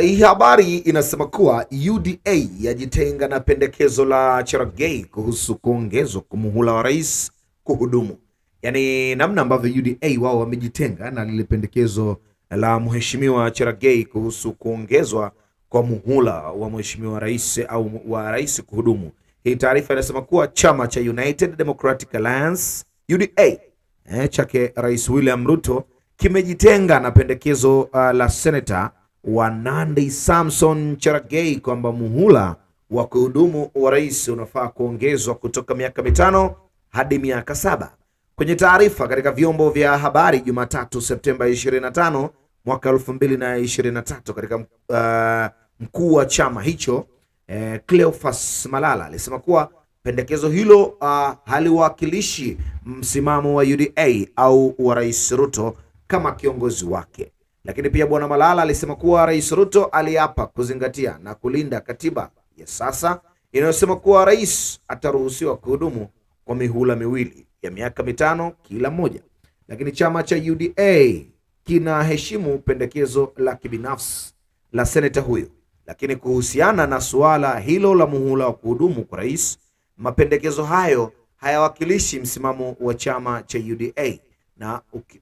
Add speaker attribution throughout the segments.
Speaker 1: Hii habari inasema kuwa UDA yajitenga na pendekezo la Cherargei kuhusu kuongezwa kwa muhula wa rais kuhudumu. Yaani namna ambavyo UDA wao wamejitenga na lile pendekezo la mheshimiwa Cherargei kuhusu kuongezwa kwa muhula wa mheshimiwa rais au wa rais kuhudumu. Hii taarifa inasema kuwa chama cha United Democratic Alliance UDA chake Rais William Ruto kimejitenga na pendekezo la Senator wa Nandi Samson Cherargei kwamba muhula wa kuhudumu wa rais unafaa kuongezwa kutoka miaka 5 hadi miaka 7. Kwenye taarifa katika vyombo vya habari Jumatatu Septemba 25 mwaka 2023, katika mkuu wa chama hicho Cleophas Malala alisema kuwa pendekezo hilo haliwakilishi msimamo wa UDA au wa Rais Ruto kama kiongozi wake. Lakini pia Bwana Malala alisema kuwa Rais Ruto aliapa kuzingatia na kulinda katiba ya sasa inayosema kuwa rais ataruhusiwa kuhudumu kwa mihula miwili ya miaka 5 kila mmoja. Lakini chama cha UDA kinaheshimu pendekezo la kibinafsi la seneta huyo. Lakini kuhusiana na suala hilo la muhula wa kuhudumu kwa rais, mapendekezo hayo hayawakilishi msimamo wa chama cha UDA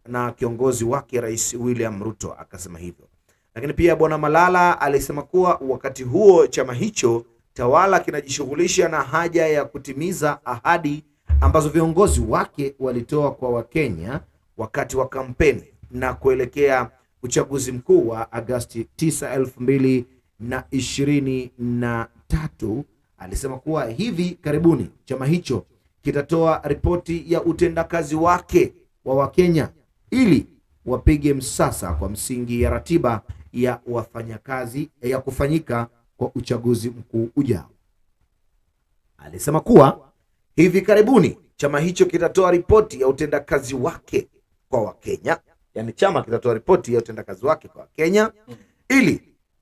Speaker 1: na kiongozi wake Rais William Ruto akasema hivyo. Lakini pia Bwana Malala alisema kuwa wakati huo chama hicho tawala kinajishughulisha na haja ya kutimiza ahadi ambazo viongozi wake walitoa kwa Wakenya wakati wa kampeni na kuelekea uchaguzi mkuu wa Agosti 9, 2023. Alisema kuwa hivi karibuni chama hicho kitatoa ripoti ya utendakazi wake wa Wakenya ili wapige msasa kwa msingi ya ratiba ya wafanyakazi ya kufanyika kwa uchaguzi mkuu ujao. Alisema kuwa hivi karibuni chama hicho kitatoa ripoti ya utendakazi wake kwa Wakenya, yani chama kitatoa ripoti ya utendakazi wake kwa Wakenya ili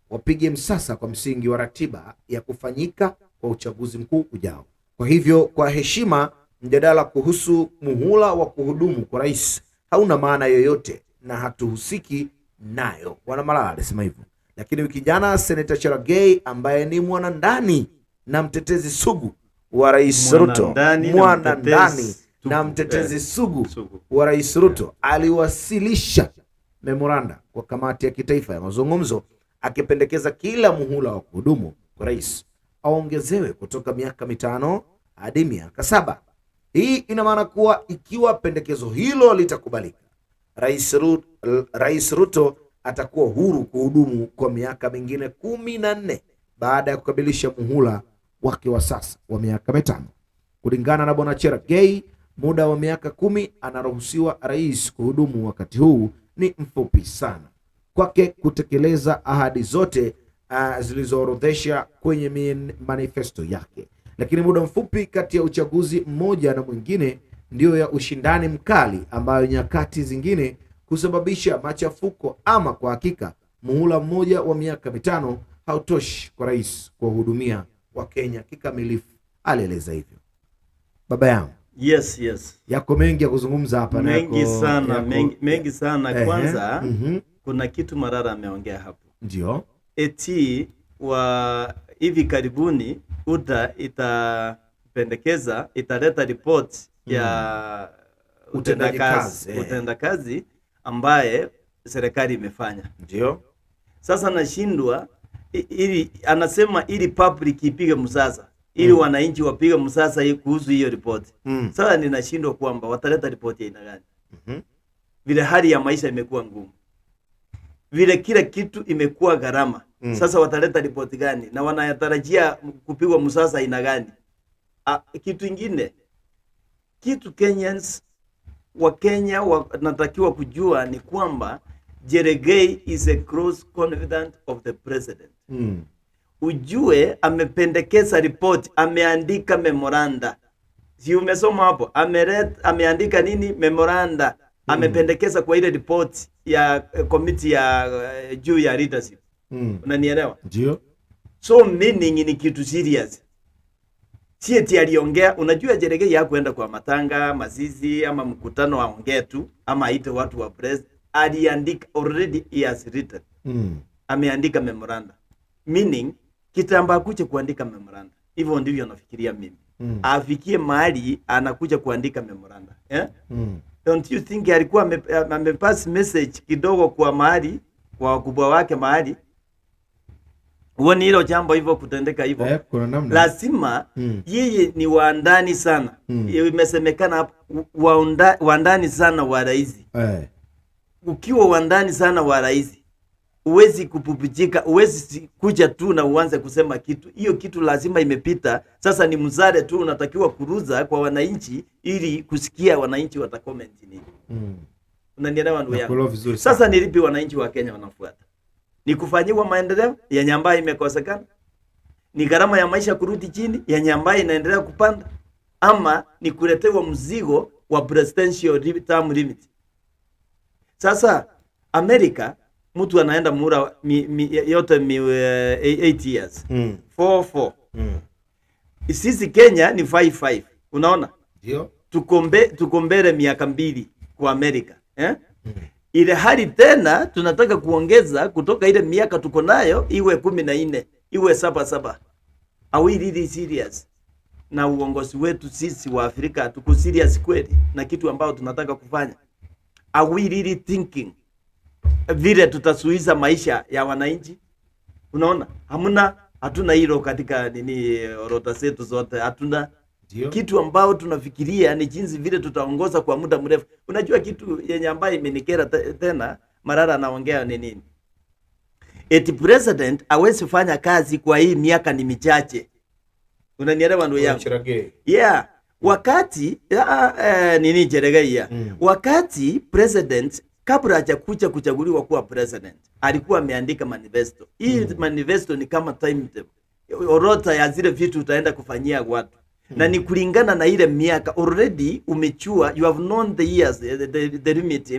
Speaker 1: wapige msasa kwa msingi wa ratiba ya kufanyika kwa uchaguzi mkuu ujao. Kwa hivyo, kwa heshima, mjadala kuhusu muhula wa kuhudumu kwa rais hauna maana yoyote na hatuhusiki nayo. Bwana Malala alisema hivyo. Lakini wiki jana Senator Cherargei ambaye ni mwanandani na mtetezi sugu wa Rais Ruto, mwanandani na mtetezi sugu wa Rais Ruto, aliwasilisha memoranda kwa kamati ya kitaifa ya mazungumzo akipendekeza kila muhula wa kuhudumu kwa rais aongezewe kutoka miaka 5 hadi miaka 7. Hii ina maana kuwa ikiwa pendekezo hilo litakubalika, Rais Ruto atakuwa huru kuhudumu kwa miaka mingine 14 baada ya kukamilisha muhula wake wa sasa wa miaka 5. Kulingana na Bwana Cherargei, muda wa miaka 10 anaruhusiwa rais kuhudumu wakati huu ni mfupi sana kwake kutekeleza ahadi zote zilizoorodhesha kwenye manifesto yake. Lakini muda mfupi kati ya uchaguzi mmoja na mwingine ndio ya ushindani mkali ambayo nyakati zingine kusababisha machafuko. Ama kwa hakika muhula mmoja wa miaka 5 hautoshi kwa rais kuwahudumia wa Kenya kikamilifu, alieleza hivyo. Baba yangu,
Speaker 2: yes
Speaker 1: yako mengi ya kuzungumza hapa,
Speaker 2: mengi sana. Kwanza kuna kitu Malala ameongea hapo,
Speaker 1: ndio
Speaker 2: eti wa hivi karibuni italeta report ya utendakazi ambaye serikali imefanya.
Speaker 1: Ndio
Speaker 2: sasa nashindwa anasema ili public ipige msasa, ili wananchi wapige msasa kuhusu hiyo report. Sasa ninashindwa kwamba wataleta report ya aina gani? Vile hali ya maisha imekuwa ngumu, vile kila kitu imekuwa gharama. Sasa wataleta ripoti gani na wanayatarajia kupigwa msasa aina gani? Kitu ingine, Wakenya wanatakiwa kujua ni kwamba Cherargei is a close confidant of the president. Ujue amependekeza report, ameandika memoranda. Si umesoma hapo? Ameandika nini? Memoranda. Amependekeza kwa ile report ya committee ya juu ya leadership. Unanielewa?
Speaker 1: Ndio.
Speaker 2: So meaning ni kitu serious. Si eti aliongea, unajua Cherargei hakuenda kwa matanga, mazizi ama mkutano aongee tu ama aite watu wa press. Aliandika, already he has written. ameandika memoranda. Meaning kitamba kuja kuandika memoranda. Hivyo ndivyo nafikiria mimi. Afikie mahali anakuja kuandika memoranda. Don't you think alikuwa amepass message kidogo kwa mahali, kwa wakubwa wake mahali? Uone hilo jambo hivyo kutendeka hivyo. Lazima yeye ni waandani sana. Imesemekana waandani sana wa rais. Ukiwa waandani sana wa rais, uwezi kupupujika, uwezi kuja tu na uanze kusema kitu. Hiyo kitu lazima imepita. Sasa ni mzade tu unatakiwa kuruza kwa wananchi ili kusikia wananchi watakomment nini. Unanielewa ndugu yangu? Sasa ni lipi wananchi wa Kenya wanafuata? Ni kufanyiwa maendeleo ya nyambaye imekosekana? Ni gharama ya maisha kurudi chini ya nyambaye inaendelea kupanda? Ama ni kuletewa mzigo wa presidential term limit? Sasa Amerika mtu anaenda muhula yote 8 years. 4-4. Sisi Kenya ni 5-5. Unaona? Ndio. Tukombele miaka 2 kwa Amerika. Ile hali tena tunataka kuongeza kutoka ile miaka tuko nayo iwe 14, iwe 7-7. Are we really serious? Na uongozi wetu sisi wa Afrika tuko serious kweli na kitu ambao tunataka kufanya? Are we really thinking vile tutasuiza maisha ya wananchi? Unaona? Hatuna hilo katika orodha zetu zote. Hatuna kitu ambao tunafikiria ni jinsi vile tutaongoza kwa muda mrefu. Unajua kitu yenye ambayo imenikera tena, Marara anaongea ni nini? Eti president hawezi fanya kazi kwa hii miaka ni michache. Unanielewa ndugu yangu? Yeah. Wakati Cheregeia. Wakati president kabla hajakuja kuchaguliwa kuwa president, alikuwa ameandika manifesto. Hii manifesto ni kama timetable, orodha ya zile vitu utaenda kufanyia watu. Na ni kulingana na ile miaka already umechua, you have known the years, the limit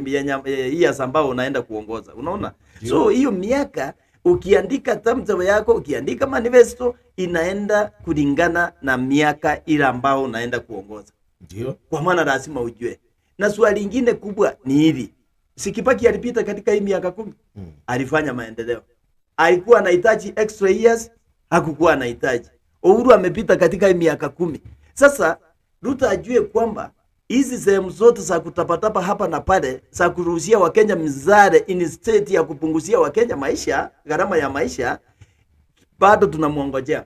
Speaker 2: years ambao unaenda kuongoza. Unaona? So hiyo miaka ukiandika timetable yako, ukiandika manifesto, inaenda kulingana na miaka ile ambao unaenda kuongoza. Ndio. Kwa maana lazima ujue. Na swali lingine kubwa ni hili. Sikibaki alipita katika hii miaka 10. Alifanya maendeleo. Alikuwa anahitaji extra years, hakukuwa anahitaji. Uhuru amepita katika hii miaka 10. Sasa Ruto ajue kwamba hizi sehemu zote za kutapatapa hapa na pale za kuruhusia Wakenya mzare in state ya kupunguzia Wakenya maisha, gharama ya maisha, bado tunamuongojea.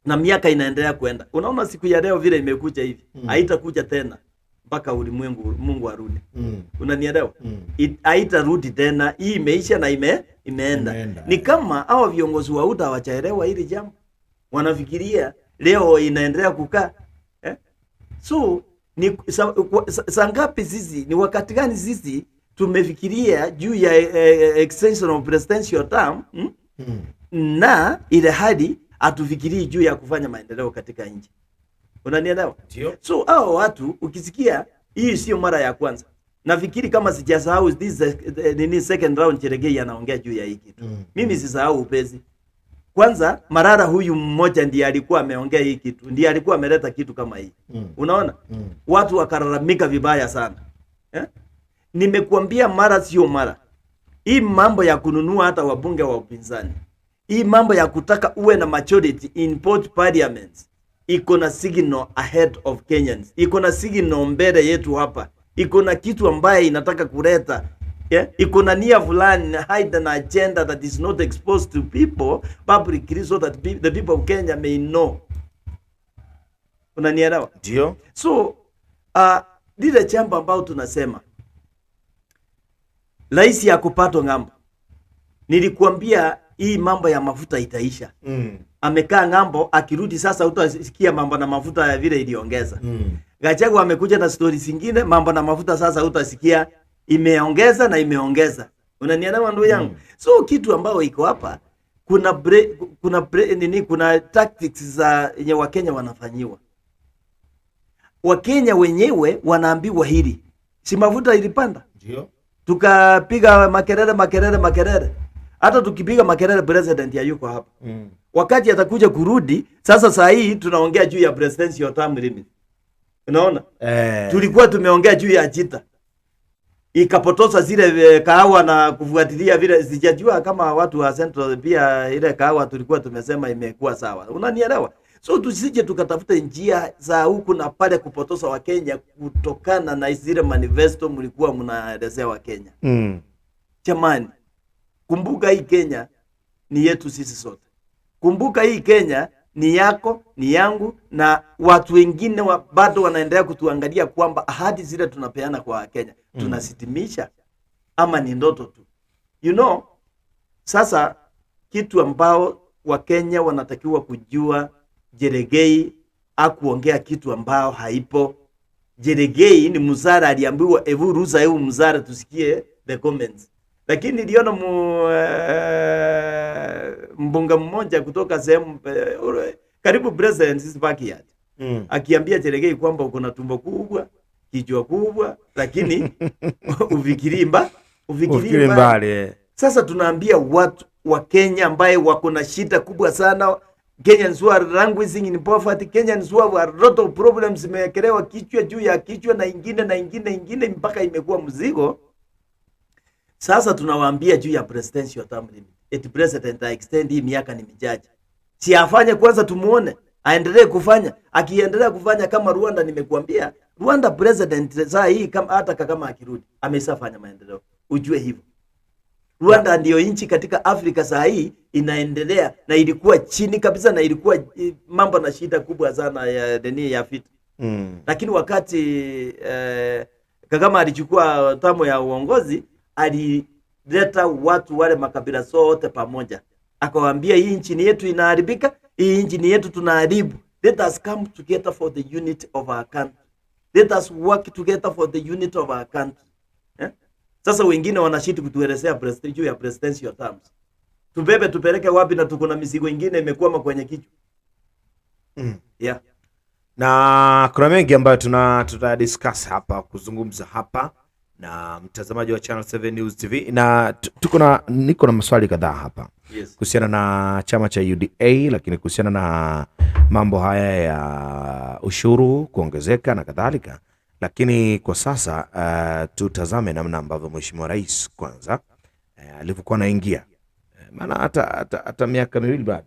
Speaker 2: Na miaka inaendelea kwenda. Unaona siku ya leo vile imekuja hivi. Haitakuja tena mpaka ulimwengu Mungu arudi. Unanielewa? Haitarudi tena. Hii imeisha na imeenda. Ni kama hawa viongozi wa UDA hawajaelewa hili jambo. Wanafikiria leo inaendelea kukaa. So ni sangapi sisi, ni wakati gani sisi tumefikiria juu ya extension of presidential term na ile hadi atufikirii juu ya kufanya maendeleo katika nchi. Unanielewa? So hao watu ukisikia hii sio mara ya kwanza. Nafikiri kama sijasahau this second round Cheregei anaongea juu ya hii kitu. Mimi sisahau upezi. Kwanza Marara huyu mmoja ndiye alikuwa ameongea hii kitu. Ndiye alikuwa ameleta kitu kama hii. Unaona? Watu wakalalamika vibaya sana. Nimekuambia mara sio mara. Hii mambo ya kununua hata wabunge wa upinzani. Hii mambo ya kutaka uwe na majority in both parliaments. Iko na signal ahead of Kenyans. Iko na signal mbele yetu hapa. Iko na kitu ambaye inataka kuleta. Iko na nia fulani, hide an agenda that is not exposed to people publicly so that the people of Kenya may know. Unanielewa?
Speaker 1: Ndio.
Speaker 2: So, lile jambo ambao tunasema rais ya kupatwa ng'ambo. Nilikuambia hii mambo ya mafuta itaisha. Amekaa ng'ambo, akirudi sasa utasikia mambo na mafuta ya vile iliongeza. Gachagua amekuja na stories zingine, mambo na mafuta sasa utasikia imeongeza na imeongeza. Unanielewa ndugu yangu? So kitu ambao iko hapa, kuna tactics za yenye Wakenya wanafanyiwa. Wakenya wenyewe wanaambiwa hili. Si mafuta ilipanda?
Speaker 1: Ndio.
Speaker 2: Tukapiga makelele. Hata tukipiga makelele president hayuko hapa. Wakati atakuja kurudi, sasa saa hii tunaongea juu ya presidential term limit. Unaona? Tulikuwa tumeongea juu ya jita. ikapotosa zile kahawa na kufuatilia vile. Sijajua kama watu wa Central pia ile kahawa tulikuwa tumesema imekuwa sawa, unanielewa? So tusije tukatafuta njia za huku na pale kupotosa wa Kenya kutokana na zile manifesto mlikuwa mnaelezea wa Kenya. Jamani, kumbuka hii Kenya ni yetu sisi sote. Kumbuka hii Kenya ni yako, ni yangu, na watu wengine bado wanaendelea kutuangalia kwamba ahadi zile tunapeana kwa Kenya tunasitimisha ama ni ndoto tu. You know, sasa kitu ambao Wakenya wanatakiwa kujua, Jerengei hakuongea kitu ambao haipo. Jerengei ni mzara aliambiwa evu ruza evu mzara tusikie the comments. Lakini niliona mbunga mmoja kutoka sehemu karibu president's backyard akiambia Jerengei kwamba uko na tumbo kubwa, kichwa kubwa, lakini ufikiri mbali. Sasa tunaambia watu wa Kenya ambaye wako na shida kubwa sana, Kenyans who are languishing in poverty, Kenyans who have a lot of problems, imekelewa kichwa juu ya kichwa na ingine mpaka imekuwa mzigo. Sasa tunawaambia juu ya presidential term limit. Eti president extend hii miaka ni michache. Si afanye kwanza tumuone, aendelee kufanya. Akiendelea kufanya kama Rwanda, nimekuambia Rwanda president saa hii kama akirudi ameshafanya maendeleo. Ujue hivyo. Rwanda ndio nchi katika Afrika saa hii inaendelea, na ilikuwa chini kabisa, na ilikuwa mambo na shida kubwa sana ya deni ya vita. Lakini wakati Kagame alichukua tamu ya uongozi, alileta watu wale makabila sote pamoja. Akawaambia hii nchi ni yetu inaharibika, hii nchi ni yetu tunaharibu. Let us come together for the unity of our country. Let us work together for the unity of our country. Sasa wengine wanashiti kutuelezea juu ya presidential terms. Tubebe tupeleke wapi na tuko na mizigo ingine imekwama kwenye kichwa. Yeah.
Speaker 1: Na kuna mengi ambayo tutadiscuss hapa, kuzungumza hapa na mtazamaji wa Channel 7 News TV, na niko na maswali kadhaa hapa.
Speaker 2: Yes.
Speaker 1: Kuhusiana na chama cha UDA, lakini kuhusiana na mambo haya ya ushuru kuongezeka na kadhalika. Lakini kwa sasa tutazame namna ambavyo Mheshimiwa Rais kwanza alivyokuwa anaingia. Maana hata miaka miwili bado.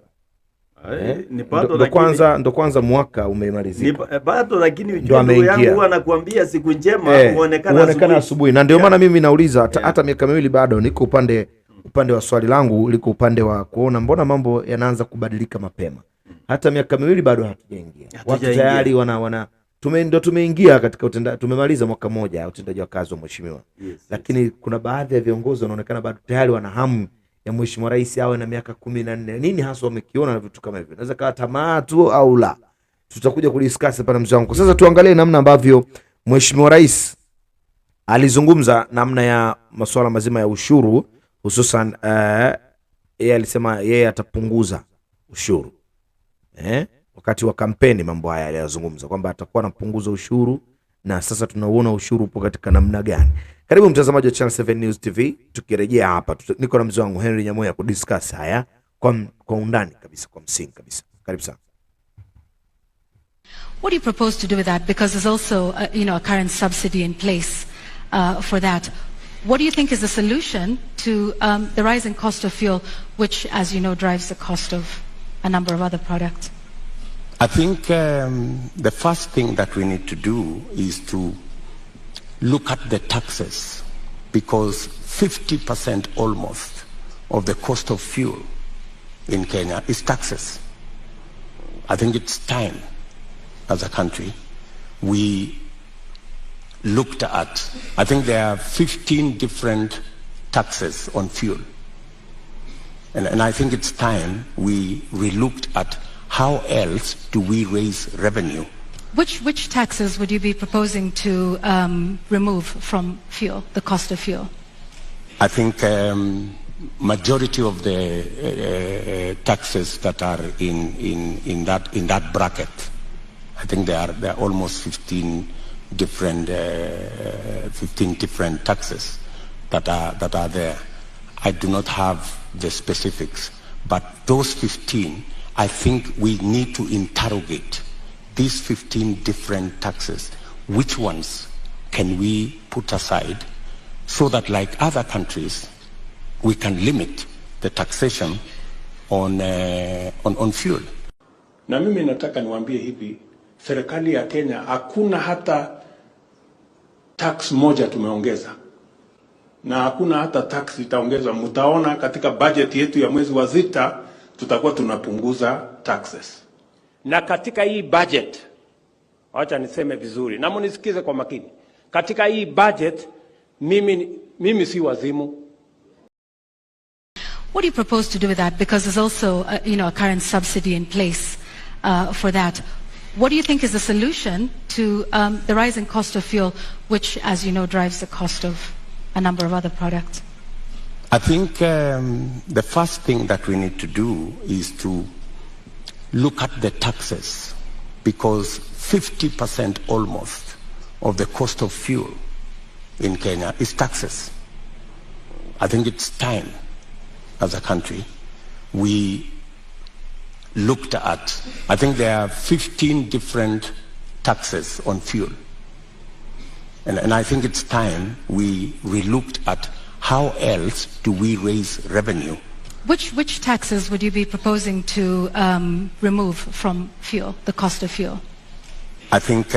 Speaker 1: Ndo kwanza mwaka umemalizika.
Speaker 2: Bado, lakini ujumbe yangu huwa nakwambia siku njema huonekana
Speaker 1: asubuhi. Na ndio maana mimi nauliza hata miaka miwili bado. Niko upande wa swali langu liko upande wa kuona mbona mambo yanaanza kubadilika mapema. Hata miaka miwili bado hatujaingia. Watu tayari tumeingia katika tumemaliza mwaka mmoja utendaji wa kazi wa mheshimiwa. Lakini kuna baadhi ya viongozi wanaonekana bado tayari wana hamu ya Mheshimiwa Rais awe na miaka 14. Nini hasa wamekiona na vitu kama hivyo? Naweza kawa tamaa tu au la. Tutakuja kudiscuss hapa na mzee wangu. Sasa tuangalie namna ambavyo Mheshimiwa Rais alizungumza namna ya masuala mazima ya ushuru, hususan yeye alisema yeye atapunguza ushuru. Wakati wa kampeni mambo haya aliyazungumza kwamba atakuwa anapunguza ushuru, na sasa tunauona ushuru upo katika namna gani. Karibu mtazamaji wa Channel 7 News TV, tukirejea hapa niko na mzee wangu Henry Nyamoya kudiscuss haya kwa undani kabisa, kwa msingi kabisa. Karibu sana.
Speaker 3: What do you propose to do with that? Because there's also a current subsidy in place for that. What do you think is the solution to the rising cost of fuel, which, as you know, drives the cost of a number of other products?
Speaker 4: I think the first thing that we need to do is to look at the taxes, because 50% almost of the cost of fuel in Kenya is taxes. I think it's time as a country we looked at, I think there are 15 different taxes on fuel. And I think it's time we relooked at how else do we raise revenue.
Speaker 3: Which taxes would you be proposing to remove from fuel, the cost of fuel?
Speaker 4: I think majority of the taxes that are in that bracket, I think there are almost 15 different taxes that are there. I do not have the specifics, but those 15, I think we need to interrogate these 15 different taxes. Which ones can we put aside so that like other countries, we can limit the taxation on fuel.
Speaker 5: Na mimi nataka niwaambie hivi, serikali ya Kenya hakuna hata tax moja tumeongeza. Na hakuna hata tax itaongezwa. Mtaona katika budget yetu ya mwezi wa sita tutakuwa tunapunguza taxes. Na katika hii budget, wacha niseme vizuri, na mnisikize kwa makini. Katika hii budget mimi si wazimu.
Speaker 3: What do you propose to do with that? Because there's also, a current subsidy in place for that. What do you think is the solution to the rising cost of fuel, which, as you know, drives the cost of a number of other products?
Speaker 4: I think the first thing that we need to do is to look at the taxes, because 50% almost of the cost of fuel in Kenya is taxes. I think it's time, as a country, we looked at, I think there are 15 different taxes on fuel. And I think it's time we relooked at how else do we raise revenue.
Speaker 3: Which taxes would you be proposing to remove from fuel, the cost of fuel?
Speaker 4: I think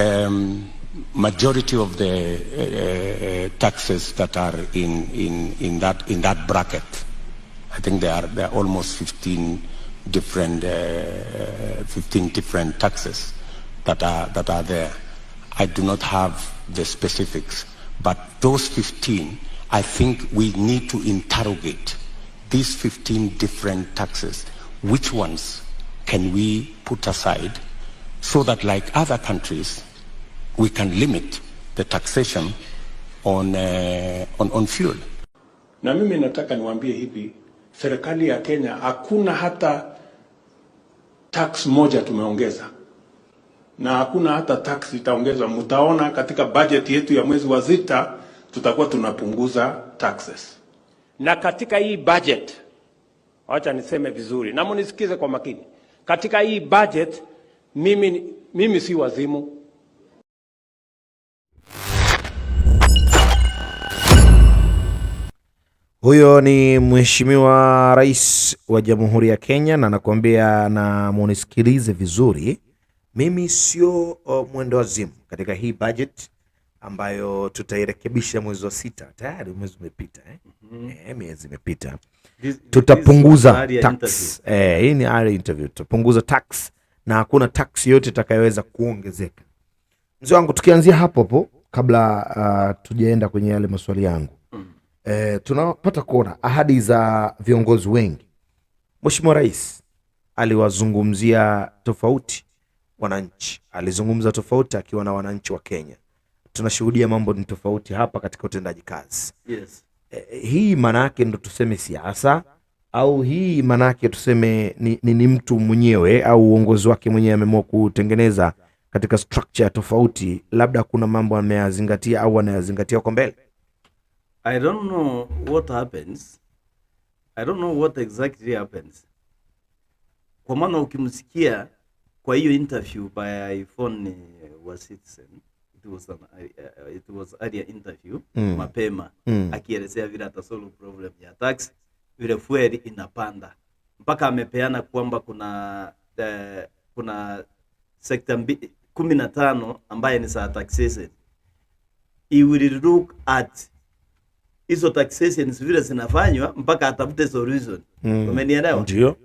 Speaker 4: majority of the taxes that are in that bracket, I think there are almost 15 different taxes that are there. I do not have the specifics, but those 15, I think we need to interrogate these 15 different taxes. Which ones can we put aside so that, like other countries, we can limit the taxation on fuel?
Speaker 5: Na mimi nataka niwaambie hivi, serikali ya Kenya hakuna hata tax moja tumeongeza. Na hakuna hata tax itaongezwa. Mtaona katika budget yetu ya mwezi wa sita tutakuwa tunapunguza taxes. Na katika hii budget, wacha niseme vizuri, na mnisikize kwa makini. Katika hii budget mimi si wazimu.
Speaker 1: Huyo ni Mheshimiwa Rais wa Jamhuri ya Kenya, na nakwambia na munisikilize vizuri, mimi sio mwendo wazimu. Katika hii budget ambayo tutairekebisha mwezi wa sita, tayari mwezi umepita miezi imepita, tutapunguza tax. Hii ni ari interview. Tutapunguza tax na hakuna tax yote itakayoweza kuongezeka. Mzee wangu, tukianzia hapo kabla tujaenda kwenye yale maswali yangu. Tunapata kuona ahadi za viongozi wengi. Mheshimiwa Rais aliwazungumzia tofauti wananchi, alizungumza tofauti akiwa na wananchi wa Kenya. Tunashuhudia mambo ni tofauti hapa katika utendaji kazi.
Speaker 2: Yes.
Speaker 1: Hii maana yake ndo tuseme siasa, au hii maana yake tuseme ni mtu mwenyewe au uongozi wake mwenyewe ameamua kutengeneza katika structure tofauti, labda kuna mambo ameyazingatia au anayazingatia kwa mbele?
Speaker 2: I don't know what happens. I don't know what exactly happens. Kwa maana ukimsikia kwa hiyo interview by iPhone was Citizen, it was earlier interview mapema akielezea vile atasolve problem ya tax, vile fuel inapanda, mpaka amepeana kwamba kuna sector 15 ambaye ni za taxation. He will look at hizo taxations vile zinafanywa mpaka atafute solution. Umenielewa?
Speaker 1: Ndio.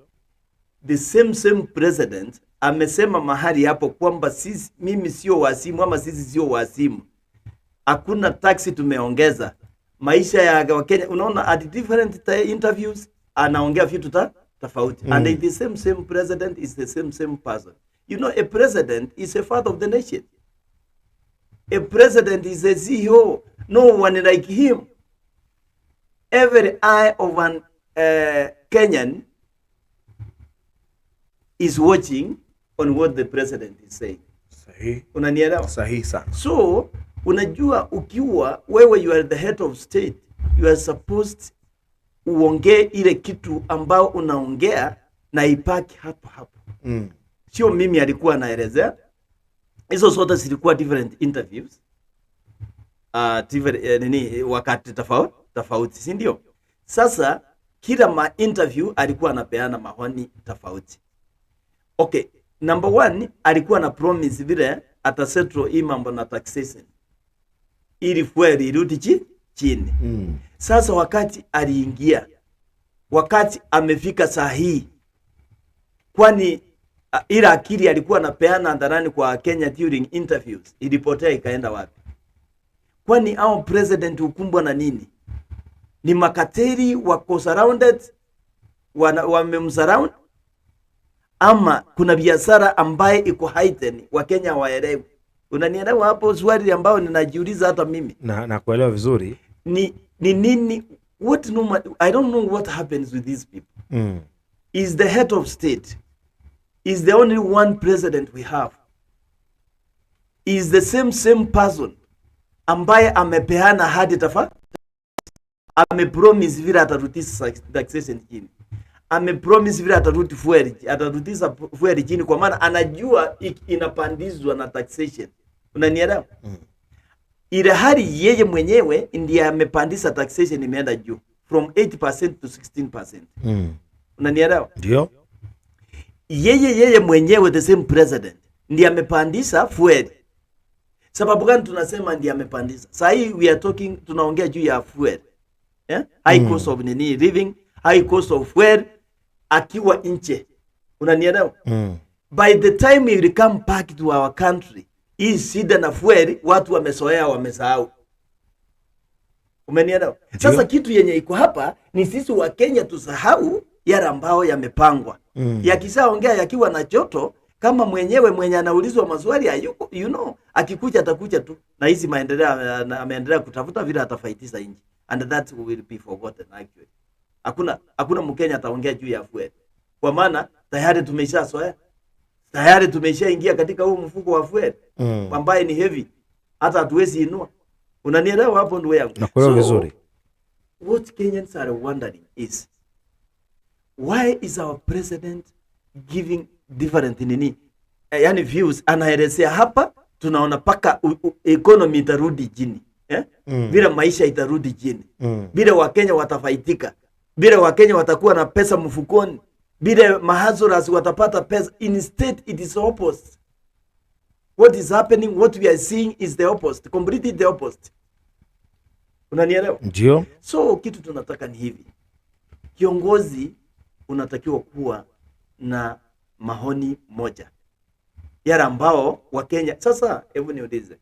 Speaker 2: The same president amesema mahali hapo kwamba mimi sio wasimu ama sisi sio wasimu. Hakuna taxi tumeongeza. Maisha ya Wakenya, unaona at different interviews anaongea vitu tofauti. And the same president is the same person. You know, a president is a father of the nation. A president is a CEO. No one like him. Every eye of an Kenyan is watching on what the president is saying.
Speaker 1: Sahihi.
Speaker 2: Unanielewa?
Speaker 1: Sahihi sana.
Speaker 2: So, unajua ukiwa wewe you are the head of state, you are supposed uongee ile kitu ambao unaongea na ipaki hapo. Sio mimi alikuwa anaelezea. Hizo zote zilikuwa different interviews. nini wakati tofauti, si ndio? Sasa kila interview alikuwa anapeana maoni tofauti. Okay, number one, alikuwa na promise vile atasettle hii mambo na taxation ili fueli irudi chini. Sasa wakati aliingia, wakati amefika sahihi, kwani ila akili alikuwa anapeana hadharani kwa Kenya during interviews ilipotea ikaenda wapi? Kwani hao president ukumbwa na nini? Ni makateri wako surrounded, wamemsurround, ama kuna biashara ambaye iko heightened wa Kenya waelewe? Unanielewa hapo swali ambao ninajiuliza hata mimi?
Speaker 1: Na kuelewa vizuri.
Speaker 2: Ni nini, what normal, I don't know what happens with these people. Is the head of state, is the only one president we have, is the same person ambaye amepeana hadi amepromise vile atarutisha taxation chini, amepromise vile atarutisa fuel chini, kwa maana anajua inapandizwa na taxation. Unanielewa? Ile hali yeye mwenyewe ndiye amepandisha taxation, imeenda juu from 8% to 16%. Unanielewa?
Speaker 1: Ndio.
Speaker 2: Yeye mwenyewe, the same president, ndiye amepandisha fuel. Sababu gani tunasema ndiye amepandisha? Sasa hii we are talking, tunaongea juu ya fuel. High cost of living, high cost of fuel akiwa nje. Unanielewa? By the time we will come back to our country, hii shida na fuel watu wamesoea, wamesahau. Umenielewa? Sasa kitu yenye iko hapa ni sisi wa Kenya tusahau yale ambao yamepangwa. Yakishaongea yakiwa na joto, kama mwenye anaulizwa maswali hayuko, akikuja atakuja tu na hizi ameendelea kutafuta vile atafaitisha nchi, and that will be forgotten actually. Hakuna Mkenya ataongea juu ya fuel, kwa maana tayari tumeshazoea, tayari tumeshaingia katika huu mfuko wa fuel ambaye ni heavy, hata hatuwezi inua. Unanielewa hapo ndugu yangu?
Speaker 1: Nakuelewa vizuri.
Speaker 2: What Kenyans are wondering is, why is our president giving different yani views? Anaelezea hapa, tunaona paka economy itarudi chini, bila maisha itarudi chini, bila Wakenya watafaitika, bila Wakenya watakuwa na pesa mfukoni, bila mahazuras watapata pesa. Instead it is opposite. What is happening, what we are seeing is the opposite, completely the opposite. Unanielewa?
Speaker 1: Ndio.
Speaker 2: So kitu tunataka ni hivi, kiongozi unatakiwa kuwa na mahoni moja, yale ambao wa Kenya. Sasa hebu niulize,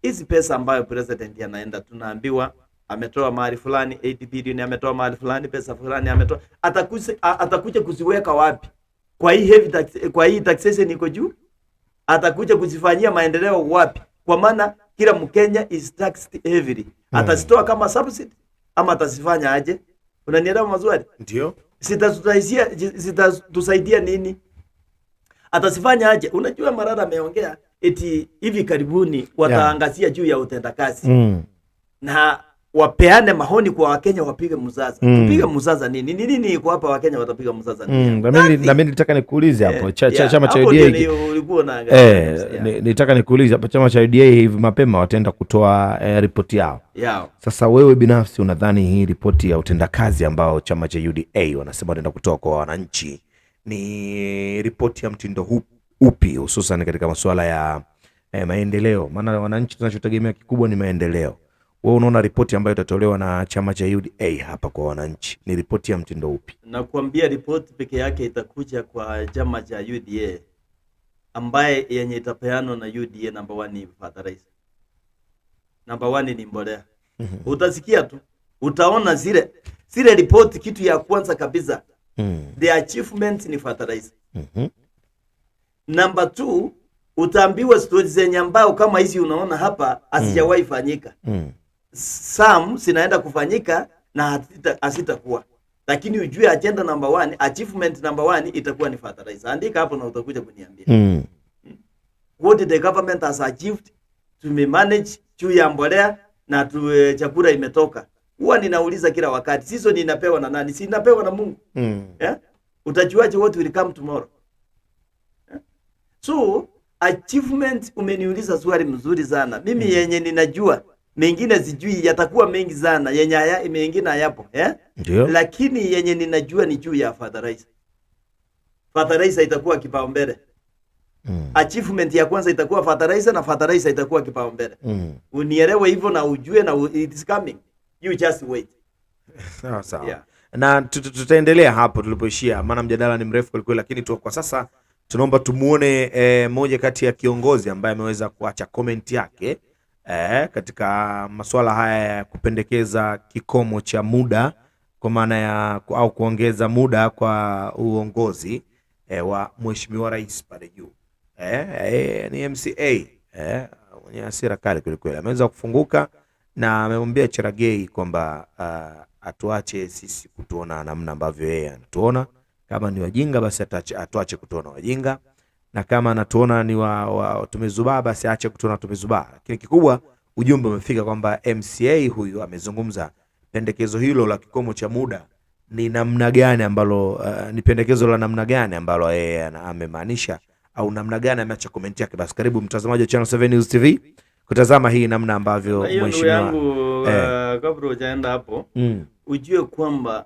Speaker 2: hizi pesa ambayo president anaenda, tunaambiwa ametoa mahali fulani 80 billion, ametoa mahali fulani pesa fulani ametoa, atakuja kuziweka wapi? Kwa hii heavy tax, kwa hii taxation iko juu, atakuja kuzifanyia maendeleo wapi? Kwa maana kila Mkenya is taxed heavily. Atazitoa kama subsidy ama atazifanya aje? Unanielewa mazwali?
Speaker 1: Ndio.
Speaker 2: Sitatusaidia nini? Atazifanya aje? Unajua Marara ameongea eti hivi karibuni wataangazia juu ya utendakazi. Na wapeane mahoni kwa Wakenya, wapige mzaza. Tupige mzaza nini? Nini iko hapa Wakenya watapiga mzaza nini?
Speaker 1: Na mimi nitaka nikuulize hapo chama cha UDA. Nitaka nikuulize hapo chama cha UDA hivi mapema wataenda kutoa ripoti yao. Sasa wewe binafsi unadhani hii ripoti ya utendakazi ambao chama cha UDA wanasema wataenda kutoa kwa wananchi ni ripoti ya mtindo upi, hususan katika masuala ya maendeleo? Maana wananchi tunachotegemea kikubwa ni maendeleo. Wewe unaona ripoti ambayo itatolewa na chama cha UDA hapa kwa wananchi ni ripoti ya mtindo upi?
Speaker 2: Nakwambia ripoti peke yake itakuja kwa chama cha UDA ambaye yenye itapeanwa na UDA. Number 1 ni fertilizer, number 1 ni mbolea. Utasikia tu, utaona zile ripoti, kitu ya kwanza kabisa the achievement ni fertilizer. Number 2 utaambiwa stories zenye ambao kama hizi unaona hapa asijawahi fanyika. Some zinaenda kufanyika na asitakuwa, lakini ujue agenda number 1, achievement number 1 itakuwa ni fertilizer. Andika hapo na utakuja kuniambia what the government has achieved to manage juu ya mbolea na chakula imetoka. Huwa ninauliza kila wakati, sisi ninapewa na nani? Si ninapewa na Mungu. Utajuaje what will come tomorrow? So achievement, umeniuliza swali mzuri sana. Mimi yenye ninajua mengine sijui yatakuwa mengi sana, yenye mengine hayapo, lakini yenye ninajua ni juu ya fertilizer. Fertilizer itakuwa kipaumbele. Achievement ya kwanza itakuwa fertilizer, na fertilizer itakuwa kipaumbele. Unielewe hivyo na ujue na it is coming. You just wait.
Speaker 1: Sawa. Yeah. Na tutaendelea hapo tulipoishia, maana mjadala ni mrefu kweli, lakini kwa sasa tunaomba tumuone moja kati ya kiongozi ambaye ameweza kuacha comment yake katika masuala haya ya kupendekeza kikomo cha muda, kwa maana ya au kuongeza muda kwa uongozi wa Mheshimiwa Rais pale juu. Ni MCA mwenye hasira kali kweli, ameweza kufunguka na amemwambia Cherargei kwamba atuache sisi kutuona namna ambavyo yeye anatuona. Kama ni wajinga basi atuache kutuona wajinga, na kama anatuona ni tumezubaa basi aache kutuona tumezubaa. Lakini kikubwa ujumbe umefika kwamba MCA huyu amezungumza pendekezo hilo la kikomo cha muda ni namna gani ambalo ni pendekezo la namna gani ambalo yeye amemaanisha, au namna gani ameacha comment yake. Basi karibu mtazamaji wa Channel 7 News TV kutazama hii namna ambavyo mheshimiwa
Speaker 2: kabla hujaenda hapo ujue kwamba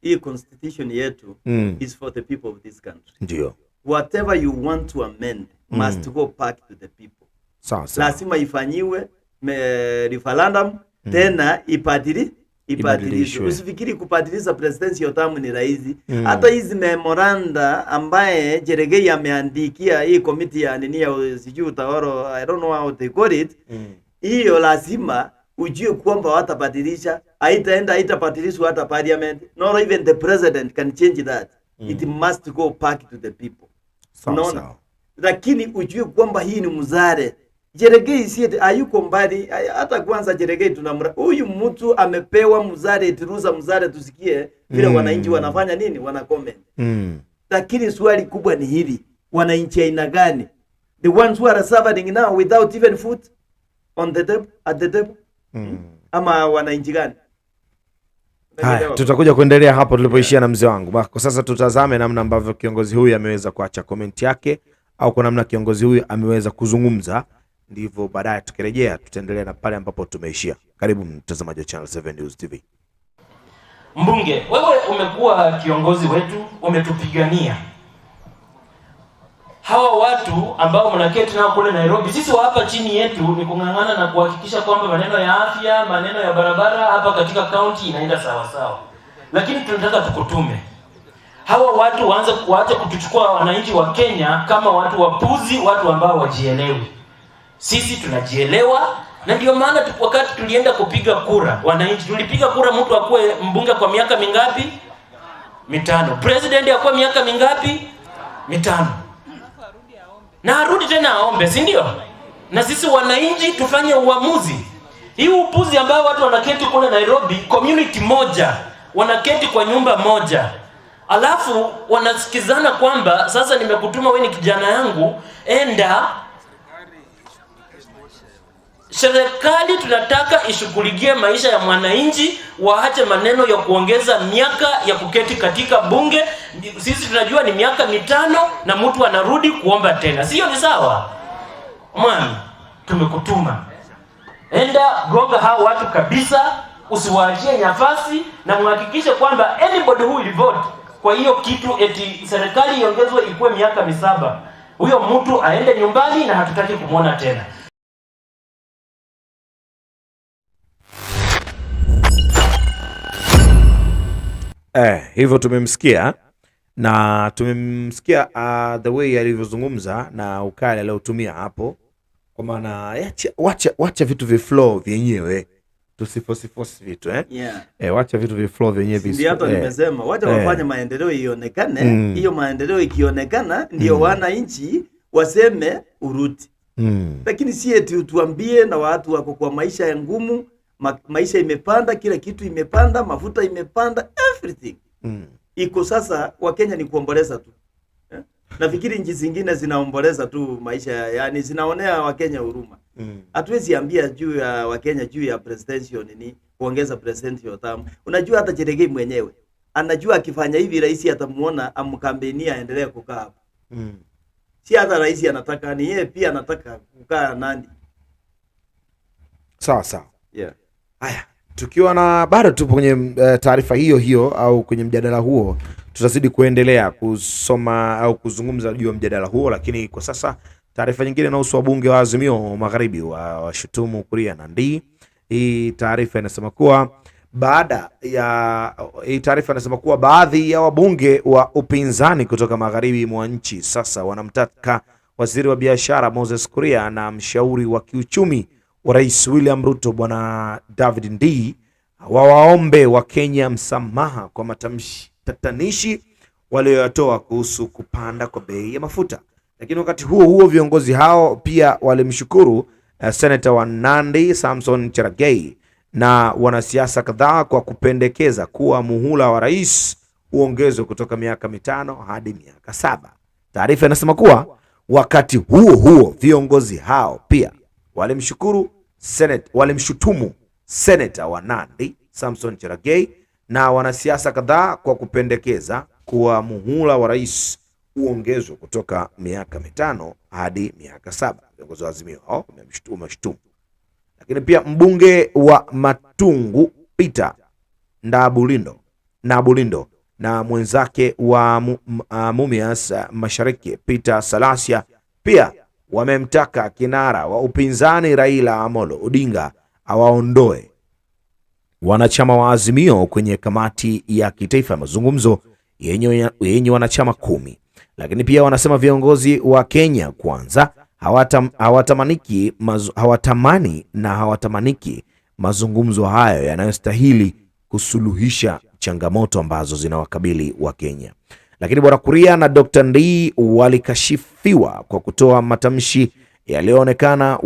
Speaker 2: hii constitution yetu is for the people of this country.
Speaker 1: Ndio.
Speaker 2: Whatever you want to amend must go back to the people.
Speaker 1: Sawa.
Speaker 2: Lazima ifanyiwe referendum tena ibadilishwe. Usifikiri kubadilisha presidential term ni rahisi. Hata hizi memoranda ambaye Cherargei ameandikia hii committee ya sijui utawaro, I don't know how they call it. Hiyo lazima ujue kwamba watabadilisha, haitabadilishwa hata parliament, nor even the president can change that. It must go back to the people.
Speaker 1: Sawa.
Speaker 2: Lakini ujue kwamba hii ni mzare. Cherargei si hayuko mbali, hata kwanza Cherargei huyu mtu amepewa mzare, turuza mzare tusikie vile wananchi wanafanya nini, wana comment. Lakini swali kubwa ni hili, wananchi aina gani? The ones who are suffering now without even food on the table, at the table? Ama wananchi gani?
Speaker 1: Haya, tutakuja kuendelea hapo tulipoishia na mzee wangu. Kwa sasa tutazame namna ambavyo kiongozi huyu ameweza kuacha comment yake, au kwa namna kiongozi huyu ameweza kuzungumza, ndivyo baadaye tukirejea tutaendelea na pale ambapo tumeishia. Karibu mtazamaji wa Channel 7 News TV.
Speaker 6: Mbunge, wewe umekuwa kiongozi wetu, umetupigania. Hawa watu ambao mnaketi nao kule Nairobi, sisi wa hapa chini yetu ni kung'ang'ana na kuhakikisha kwamba maneno ya afya, maneno ya barabara hapa katika county inaenda sawa sawa. Lakini tunataka tukutume. Hawa watu waache kutuchukua wananchi wa Kenya kama watu wapuzi, watu ambao wajielewi. Sisi tunajielewa, na ndio maana wakati tulienda kupiga kura, wananchi tulipiga kura mtu akuwe mbunge kwa miaka mingapi? 5. President akuwe miaka mingapi? 5. Na arudi tena aombe, si ndio? Na sisi wananchi tufanye uamuzi. Hii upuzi ambao watu wanaketi kule Nairobi, community moja, wanaketi kwa nyumba moja. Alafu wanasikizana kwamba sasa nimekutuma wewe ni kijana yangu, enda. Serikali tunataka ishughulikie maisha ya mwananchi, waache maneno ya kuongeza miaka ya kuketi katika bunge. Sisi tunajua ni miaka 5 na mtu anarudi kuomba tena. Sio ni sawa? Mwana, tumekutuma. Enda gonga hao watu kabisa, usiwaachie nafasi, na mhakikishe kwamba anybody who will vote kwa hiyo kitu eti serikali iongezwe ikuwe miaka 7, huyo mtu aende nyumbani na hatutaki kumuona tena.
Speaker 1: Hivyo tumemsikia the way alivyozungumza na ukali aliotumia hapo, kwa maana wacha vitu viflow vyenyewe, tusiforce vitu wacha vitu viflow vyenyewe.
Speaker 2: Ndio hata nimesema wacha wafanye maendeleo ionekane. Hiyo maendeleo ikionekana ndio wananchi waseme uruti. Lakini si eti tuambie na watu wako kwa maisha ya ngumu, maisha imepanda, kila kitu imepanda, mafuta imepanda, everything. Iko sasa Wakenya ni kuomboleza tu. Nafikiri nchi zingine zinaomboleza tu maisha, yani zinaonea Wakenya huruma. Hatuwezi ambia juu ya Wakenya juu ya presidential nini, kuongeza presidential term. Unajua hata Cherargei mwenyewe anajua akifanya hivi rais atamuona amkampenia aendelee kukaa hapa. Si hata rais anataka, ni yeye pia anataka kukaa nani.
Speaker 1: Sawa sawa.
Speaker 2: Yeah.
Speaker 1: Haya, tukiwa na bado tupo kwenye taarifa hiyo hiyo au kwenye mjadala huo, tutazidi kuendelea kusoma au kuzungumza juu ya mjadala huo, lakini kwa sasa taarifa nyingine inahusu wabunge wa Azimio Magharibi washutumu Kuria na Ndii. Hii taarifa inasema kuwa baadhi ya wabunge wa upinzani kutoka magharibi mwa nchi sasa wanamtaka waziri wa biashara Moses Kuria na mshauri wa kiuchumi wa Rais William Ruto Bwana David Ndii wawaombe wa Kenya msamaha kwa matamshi tatanishi walioyatoa kuhusu kupanda kwa bei ya mafuta. Lakini wakati huo huo viongozi hao pia walimshukuru Senator wa Nandi Samson Cherargei na wanasiasa kadhaa kwa kupendekeza kuwa muhula wa rais uongezwe kutoka miaka 5 hadi miaka 7. Taarifa inasema kuwa wakati huo huo viongozi hao pia walimshutumu Senator wa Nandi Samson Cherargei na wanasiasa kadhaa kwa kupendekeza kuwa muhula wa rais uongezwe kutoka miaka 5 hadi miaka 7. Viongozi wa Azimio hao wamemshutumu. Lakini pia mbunge wa Matungu Peter Nabulindo na mwenzake wa Mumias Mashariki Peter Salasia pia wamemtaka kinara wa upinzani Raila Amolo Odinga awaondoe wanachama wa Azimio kwenye kamati ya kitaifa ya mazungumzo yenye wanachama 10. Lakini pia wanasema viongozi wa Kenya Kwanza hawatamaniki mazungumzo hayo yanayostahili kusuluhisha changamoto ambazo zinawakabili wa Kenya. Lakini Bwana Kuria na Dr. Ndii walikashifiwa kwa kutoa matamshi yaliyoonekana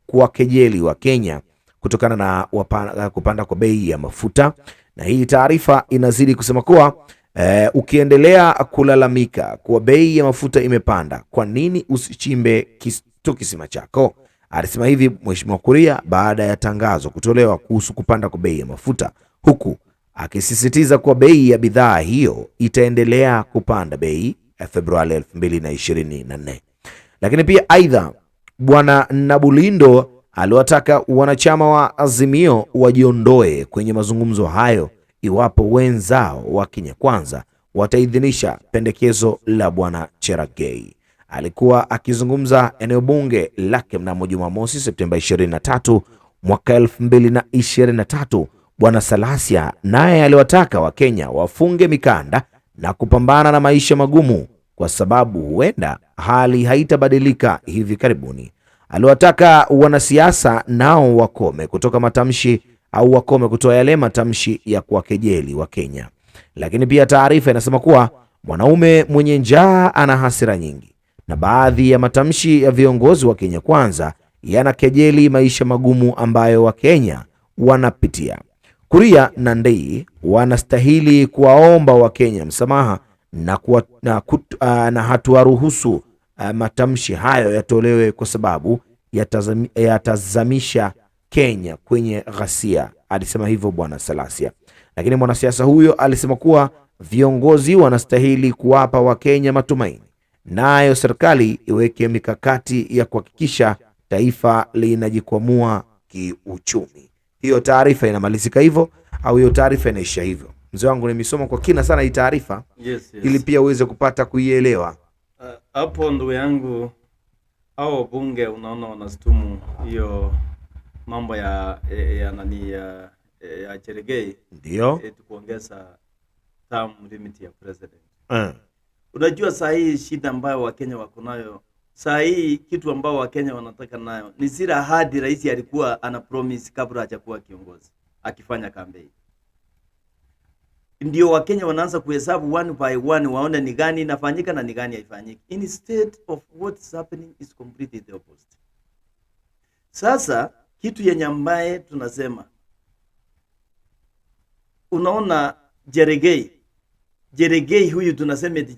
Speaker 1: kuwakejeli wa Kenya kutokana na kupanda kwa bei ya mafuta. Na hii taarifa inazidi kusema kuwa ukiendelea kulalamika kuwa bei ya mafuta imepanda, kwa nini usichimbe kisima chako? Alisema hivi Mheshimiwa Kuria baada ya tangazo kutolewa kuhusu kupanda kwa bei ya mafuta, huku akisisitiza kuwa bei ya bidhaa hiyo itaendelea kupanda bei Februari 2024. Lakini pia aidha Bwana Nabulindo aliwataka wanachama wa Azimio wajiondoe kwenye mazungumzo hayo iwapo wenzao wa Kenya Kwanza wataidhinisha pendekezo la Bwana Cherargei. Alikuwa akizungumza eneo bunge lake mnamo Jumamosi Septemba 23 mwaka 2023. Bwana Salasia naye aliwataka Wakenya wafunge mikanda na kupambana na maisha magumu kwa sababu huenda hali haitabadilika hivi karibuni. Aliwataka wanasiasa nao wakome kutoa yale matamshi ya kuwakejeli wa Kenya. Lakini pia taarifa inasema kuwa mwanaume mwenye njaa ana hasira nyingi, na baadhi ya matamshi ya viongozi wa Kenya Kwanza yanakejeli maisha magumu ambayo Wakenya wanapitia. Kuria na Ndii wanastahili kuwaomba Wakenya msamaha na hatuwaruhusu matamshi hayo yatolewe kwa sababu yatazamisha Kenya kwenye ghasia, alisema hivyo Bwana Salasia. Lakini mwanasiasa huyo alisema kuwa viongozi wanastahili kuwapa Wakenya matumaini, nayo serikali iweke mikakati ya kuhakikisha taifa linajikwamua kiuchumi. Hiyo taarifa inamalizika hivyo au hiyo taarifa inaisha hivyo? Mzee wangu, nimesoma kwa kina sana hii taarifa.
Speaker 2: Yes.
Speaker 1: Ili pia uweze kupata kuielewa.
Speaker 2: Hapo ndugu yangu, hao bunge unaona wanastumu hiyo mambo ya Cherargei,
Speaker 1: ndio
Speaker 2: kuongeza term limit ya president. Unajua saa hii shida ambayo Wakenya wako nayo saa hii, kitu ambao Wakenya wanataka nayo ni zile ahadi rais alikuwa ana promise kabla hajakuwa kiongozi akifanya campaign. Ndio Wakenya wanaanza kuhesabu one by one waone ni gani inafanyika na ni gani haifanyiki. Instead of what is happening is completely the opposite. Sasa kitu yenye ambaye tunasema, unaona Cherargei huyu tunasema eti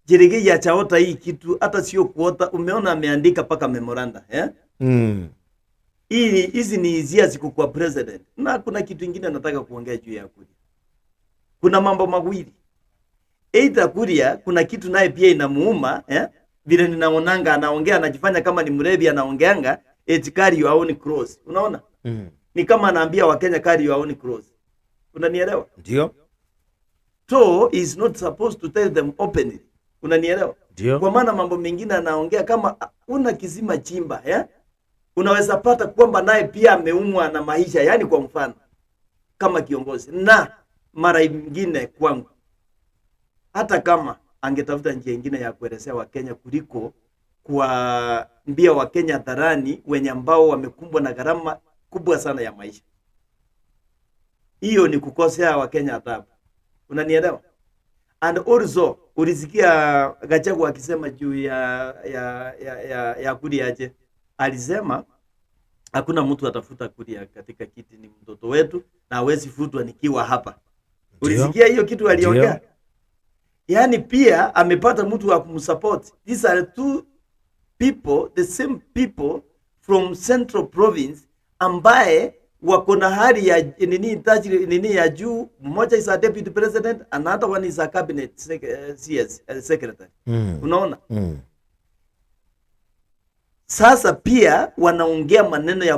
Speaker 2: Cherargei achaota hii kitu, hata sio kuota. Umeona ameandika paka memoranda hizi ni hizia ziko kwa president. Na kuna kitu kingine nataka kuongea juu ya Kuria. Kuna mambo mawili. Either Kuria kuna kitu naye pia inamuuma vile ninaonanga anaongea, anajifanya kama ni mrebi anaongeanga, eti carry your own cross. Unaona? Ni kama anaambia Wakenya carry your own cross. Unanielewa?
Speaker 1: Ndio.
Speaker 2: So is not supposed to tell them openly. Unanielewa?
Speaker 1: Ndio.
Speaker 2: Kwa maana mambo mengine anaongea kama una kizima chimba, unaweza pata kwamba naye pia ameumwa na maisha, yani kwa mfano kama kiongozi. Na mara nyingine kwangu, hata kama angetafuta njia nyingine ya kuelezea Wakenya kuliko kuambia Wakenya hadharani wenye ambao wamekumbwa na gharama kubwa sana ya maisha, hiyo ni kukosea Wakenya adabu. Unanielewa? And also ulisikia Gachagua akisema juu ya kudi aje. Alisema hakuna mtu atafuta kudi katika kiti, ni mtoto wetu na hawezi futwa nikiwa hapa. Ulisikia hiyo kitu aliongea? Yani pia amepata mtu wa kumsupport. These are two people, the same people from Central Province ambaye wako na hali ya nini ya juu. Mmoja is a deputy president, another one is a cabinet secretary. Unaona? Sasa pia wanaongea maneno ya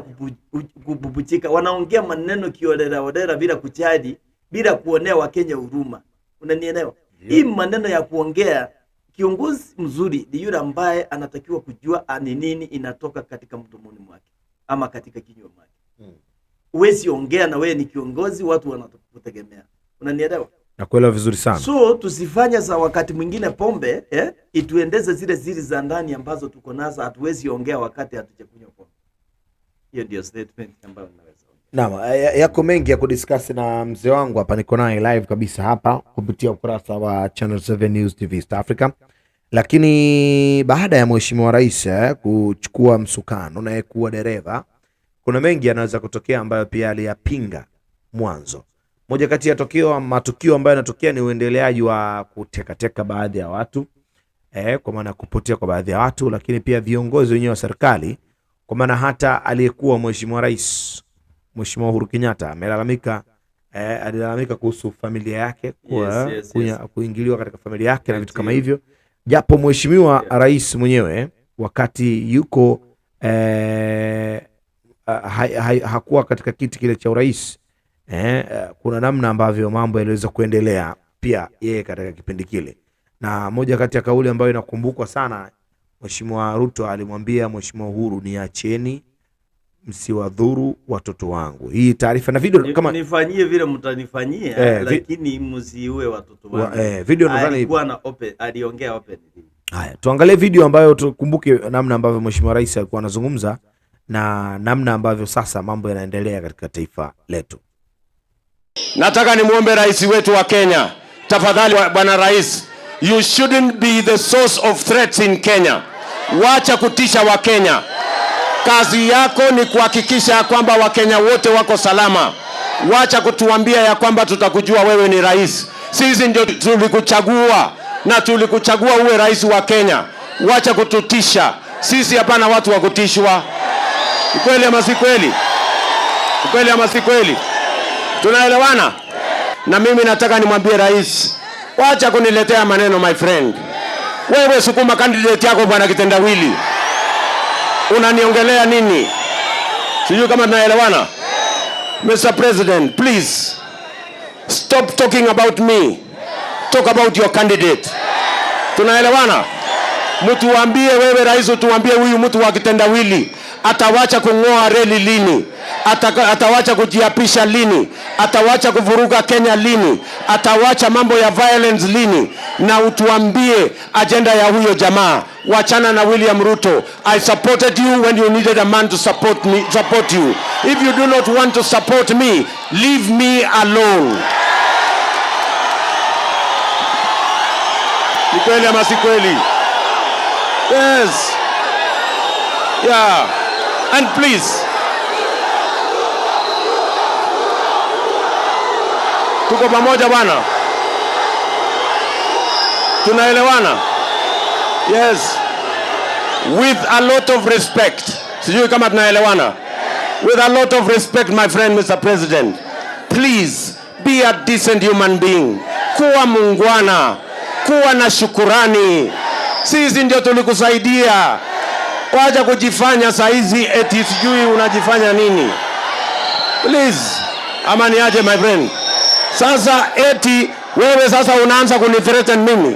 Speaker 2: kububuchika, wanaongea maneno kiolera bila kujali, bila kuonea Wakenya huruma. Unanielewa? Hii maneno ya kuongea, kiongozi mzuri ni yule ambaye anatakiwa kujua ni nini inatoka katika mdomoni mwake ama katika kinywa mwake. Uwezi ongea na wewe ni kiongozi, watu wanakutegemea. Unanielewa?
Speaker 1: Nakuelewa vizuri sana.
Speaker 2: So tusifanye za wakati mwingine pombe ituendeze zile zili za ndani ambazo tuko nazo. Hatuwezi ongea wakati hatujakunywa pombe. Hiyo ndio statement ambayo naweza ongea.
Speaker 1: Naam, yako mengi ya kudiscuss na mzee wangu hapa, niko naye live kabisa hapa kupitia ukurasa wa Channel 7 News TV East Africa. Lakini baada ya Mheshimiwa Rais kuchukua msukano na kuwa dereva, kuna mengi yanaweza kutokea ambayo pia aliyapinga mwanzo. Moja kati ya matukio ambayo yanatokea ni uendeleaji wa kutekateka baadhi ya watu, kwa maana kupotea kwa baadhi ya watu, lakini pia viongozi wenyewe wa serikali, kwa maana hata aliyekuwa Mheshimiwa Rais, Mheshimiwa Uhuru Kenyatta alilalamika kuhusu familia yake kuingiliwa katika familia yake na vitu kama hivyo. Japo Mheshimiwa Rais mwenyewe wakati yuko hakuwa katika kiti kile cha urais, kuna namna ambavyo mambo yaliweza kuendelea pia yeye katika kipindi kile. Na moja kati ya kauli ambayo inakumbukwa sana, Mheshimiwa Ruto alimwambia Mheshimiwa Uhuru, niacheni msiwadhuru watoto wangu. Hii taarifa na video kama
Speaker 2: nifanyie vile mtanifanyia, lakini msiue watoto wangu.
Speaker 1: Video nadhani
Speaker 2: alikuwa na aliongea open.
Speaker 1: Haya, tuangalie video ambayo tukumbuke namna ambavyo Mheshimiwa Rais alikuwa anazungumza na namna ambavyo sasa mambo yanaendelea katika taifa letu.
Speaker 7: Nataka nimuombe rais wetu wa Kenya, tafadhali bwana rais, you shouldn't be the source of threats in Kenya. Wacha kutisha wa Kenya. Kazi yako ni kuhakikisha kwamba Wakenya wote wako salama. Wacha kutuambia ya kwamba tutakujua wewe ni rais. Sisi ndio tulikuchagua na tulikuchagua uwe rais wa Kenya. Wacha kututisha. Sisi hapana watu wa kutishwa. Kweli ama si kweli? Kweli ama si kweli? Tunaelewana? Na mimi nataka nimwambie rais, wacha kuniletea maneno my friend. Wewe sukuma candidate yako bwana kitendawili. Unaniongelea nini? Sijui kama tunaelewana. Mr. President, please stop talking about me. Talk about your candidate. Tunaelewana? Mtu waambie wewe rais, utuambie huyu mtu wa kitendawili atawacha kungoa reli lini? Atawacha kujiapisha lini? Atawacha kuvuruga Kenya lini? Atawacha mambo ya violence lini? Na utuambie agenda ya huyo jamaa. Wachana na William Ruto. I supported you when you needed a man to support you. If you do not want to support me, leave me alone. Ni kweli ama si kweli? Yes. Yeah. And please, tuko pamoja bwana? Tunaelewana? Yes. With a lot of respect. Sijui kama tunaelewana. With a lot of respect, my friend Mr. President. Please be a decent human being. Kuwa muungwana. Kuwa na shukurani. Sisi ndio tulikusaidia. Wacha kujifanya saizi eti sijui unajifanya nini. Please. Ama niaje my friend. Sasa eti wewe sasa unaanza kunithreaten mimi.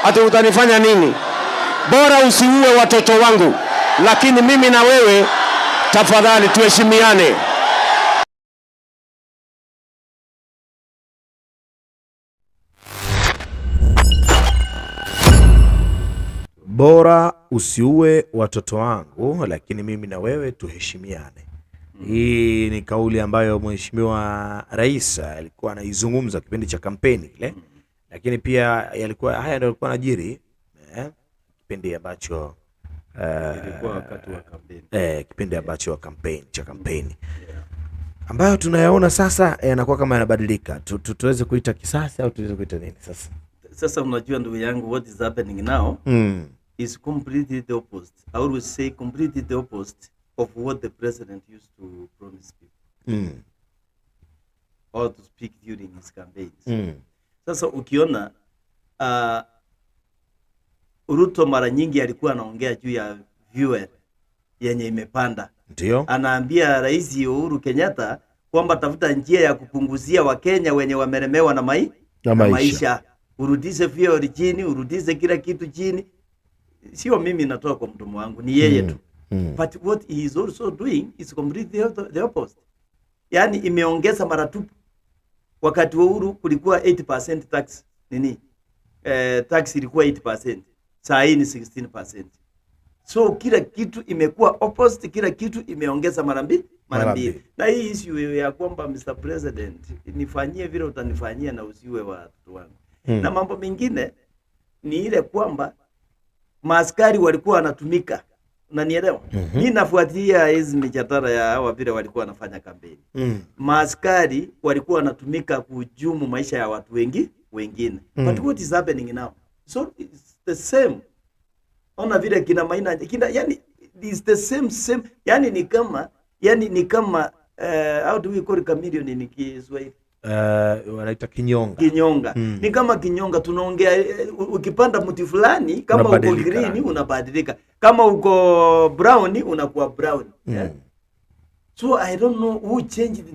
Speaker 7: Ati utanifanya nini? Bora usiue watoto wangu. Lakini mimi na wewe tafadhali tuheshimiane.
Speaker 1: Bora usiue watoto wangu, lakini mimi na wewe tuheshimiane. Hii ni kauli ambayo Mheshimiwa Rais alikuwa anaizungumza kipindi cha kampeni ile, lakini pia yalikuwa haya ndio yalikuwa yanajiri kipindi ambacho
Speaker 2: ilikuwa wakati wa kampeni.
Speaker 1: Kipindi ambacho cha kampeni ambayo tunayaona sasa yanakuwa kama yanabadilika. Tuweze kuita kisasi au tuweze kuita nini sasa?
Speaker 2: Sasa unajua ndugu yangu, what is happening now is completely the opposite. I always say completely the opposite of what the president used to promise people or to speak during his campaigns. Sasa ukiona Ruto mara nyingi alikuwa anaongea juu ya fuel yenye imepanda.
Speaker 1: Ndio.
Speaker 2: Anaambia Rais Uhuru Kenyatta kwamba tafuta njia ya kupunguzia Wakenya wenye wamelemewa na maisha. Urudishe fuel chini, urudishe kila kitu chini. Sio mimi natoa kwa mdomo wangu, ni yeye tu. But what he is also doing is completely the opposite. Yani imeongeza maratupu. Wakati wa Uhuru kulikuwa 80% tax tax ilikuwa 8%. Saa hii ni 16%. So kila kitu imekuwa opposite, kila kitu imeongeza mara mbili. Na hii issue ya kwamba Mr. President nifanyie vile utanifanyia na usiwe watoto wangu. Na mambo mengine ni ile kwamba maaskari walikuwa wanatumika. Unanielewa? Mimi nafuatia hizi mijadala ya hawa vile walikuwa wanafanya kampeni. Maaskari walikuwa wanatumika kuhujumu maisha ya watu wengine. But what is happening now? So it's the same. Ona vile kina Maina yani it's the same yani ni kama how do we call it chameleon in Kiswahili?
Speaker 1: Wanaita kinyonga.
Speaker 2: Ni kama kinyonga, tunaongea ukipanda mti fulani kama uko green unabadilika, kama uko brown unakuwa brown. So I don't know who changed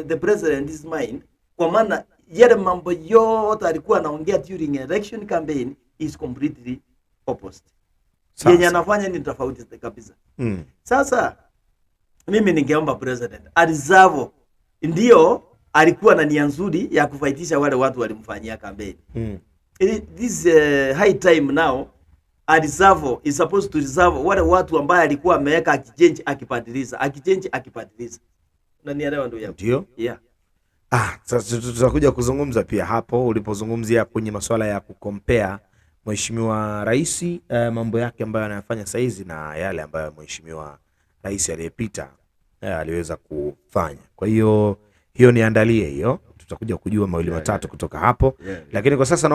Speaker 2: the president's mind, kwa maana yale mambo yote alikuwa anaongea during election campaign is completely opposite. Yenye anafanya ni tofauti kabisa. Sasa mimi ningeomba president alizavo, ndio alikuwa na nia nzuri ya kufaitisha wale watu walimfanyia kampeni. This high time now alizavo is supposed to reserve wale watu ambao alikuwa ameweka akichange. Unanielewa ndio yangu?
Speaker 1: Ndio.
Speaker 2: Yeah.
Speaker 1: Sasa tutakuja kuzungumza pia hapo ulipozungumzia kwenye masuala ya kukompea Mheshimiwa Rais mambo yake ambayo anayafanya saizi na yale ambayo Mheshimiwa Rais aliyepita aliweza kufanya. Kwa hiyo niandalie hiyo, tutakuja kujua mawili matatu kutoka hapo. Lakini kwa sasa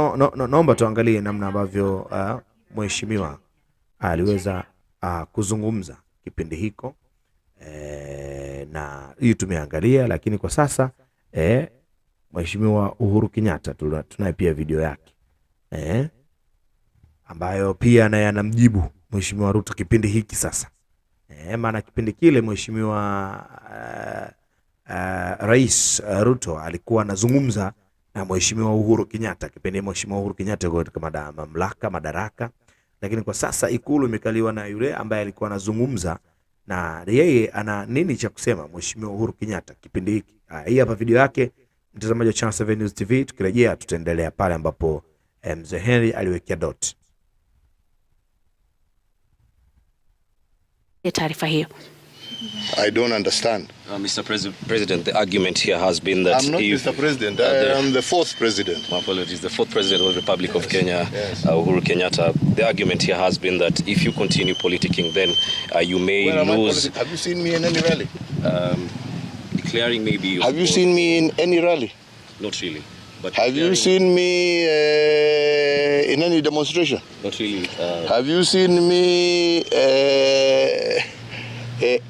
Speaker 1: naomba tuangalie namna ambavyo Mheshimiwa aliweza kuzungumza kipindi hiko na hiyo tumeangalia. Lakini kwa sasa Mheshimiwa Uhuru Kenyatta tunaye pia video yake ambayo pia naye anamjibu Mheshimiwa Ruto kipindi hiki sasa. Maana kipindi kile Mheshimiwa Rais Ruto alikuwa anazungumza na Mheshimiwa Uhuru Kenyatta kipindi Mheshimiwa Uhuru Kenyatta katika madaraka, lakini kwa sasa ikulu imekaliwa na yule ambaye alikuwa anazungumza na yeye ana nini cha kusema Mheshimiwa Uhuru Kenyatta kipindi hiki. Hii hapa video yake, mtazamaji wa Channel 7 News TV. Tukirejea tutaendelea pale ambapo Mzee Henry aliwekea dot.
Speaker 8: Taarifa hiyo.
Speaker 9: I don't understand.
Speaker 10: Mr. President, the argument here has been that
Speaker 9: I'm not Mr. President. I am the fourth president.
Speaker 10: My apologies. The fourth president of the Republic of Kenya, Uhuru Kenyatta. The argument here has been that if you continue politicking, then you may lose.
Speaker 9: Have you seen me in any rally?
Speaker 10: Declaring maybe.
Speaker 9: Have you seen me in any rally?
Speaker 10: Not really. But
Speaker 9: have you seen me in any demonstration?
Speaker 10: Not really.
Speaker 9: Have you seen me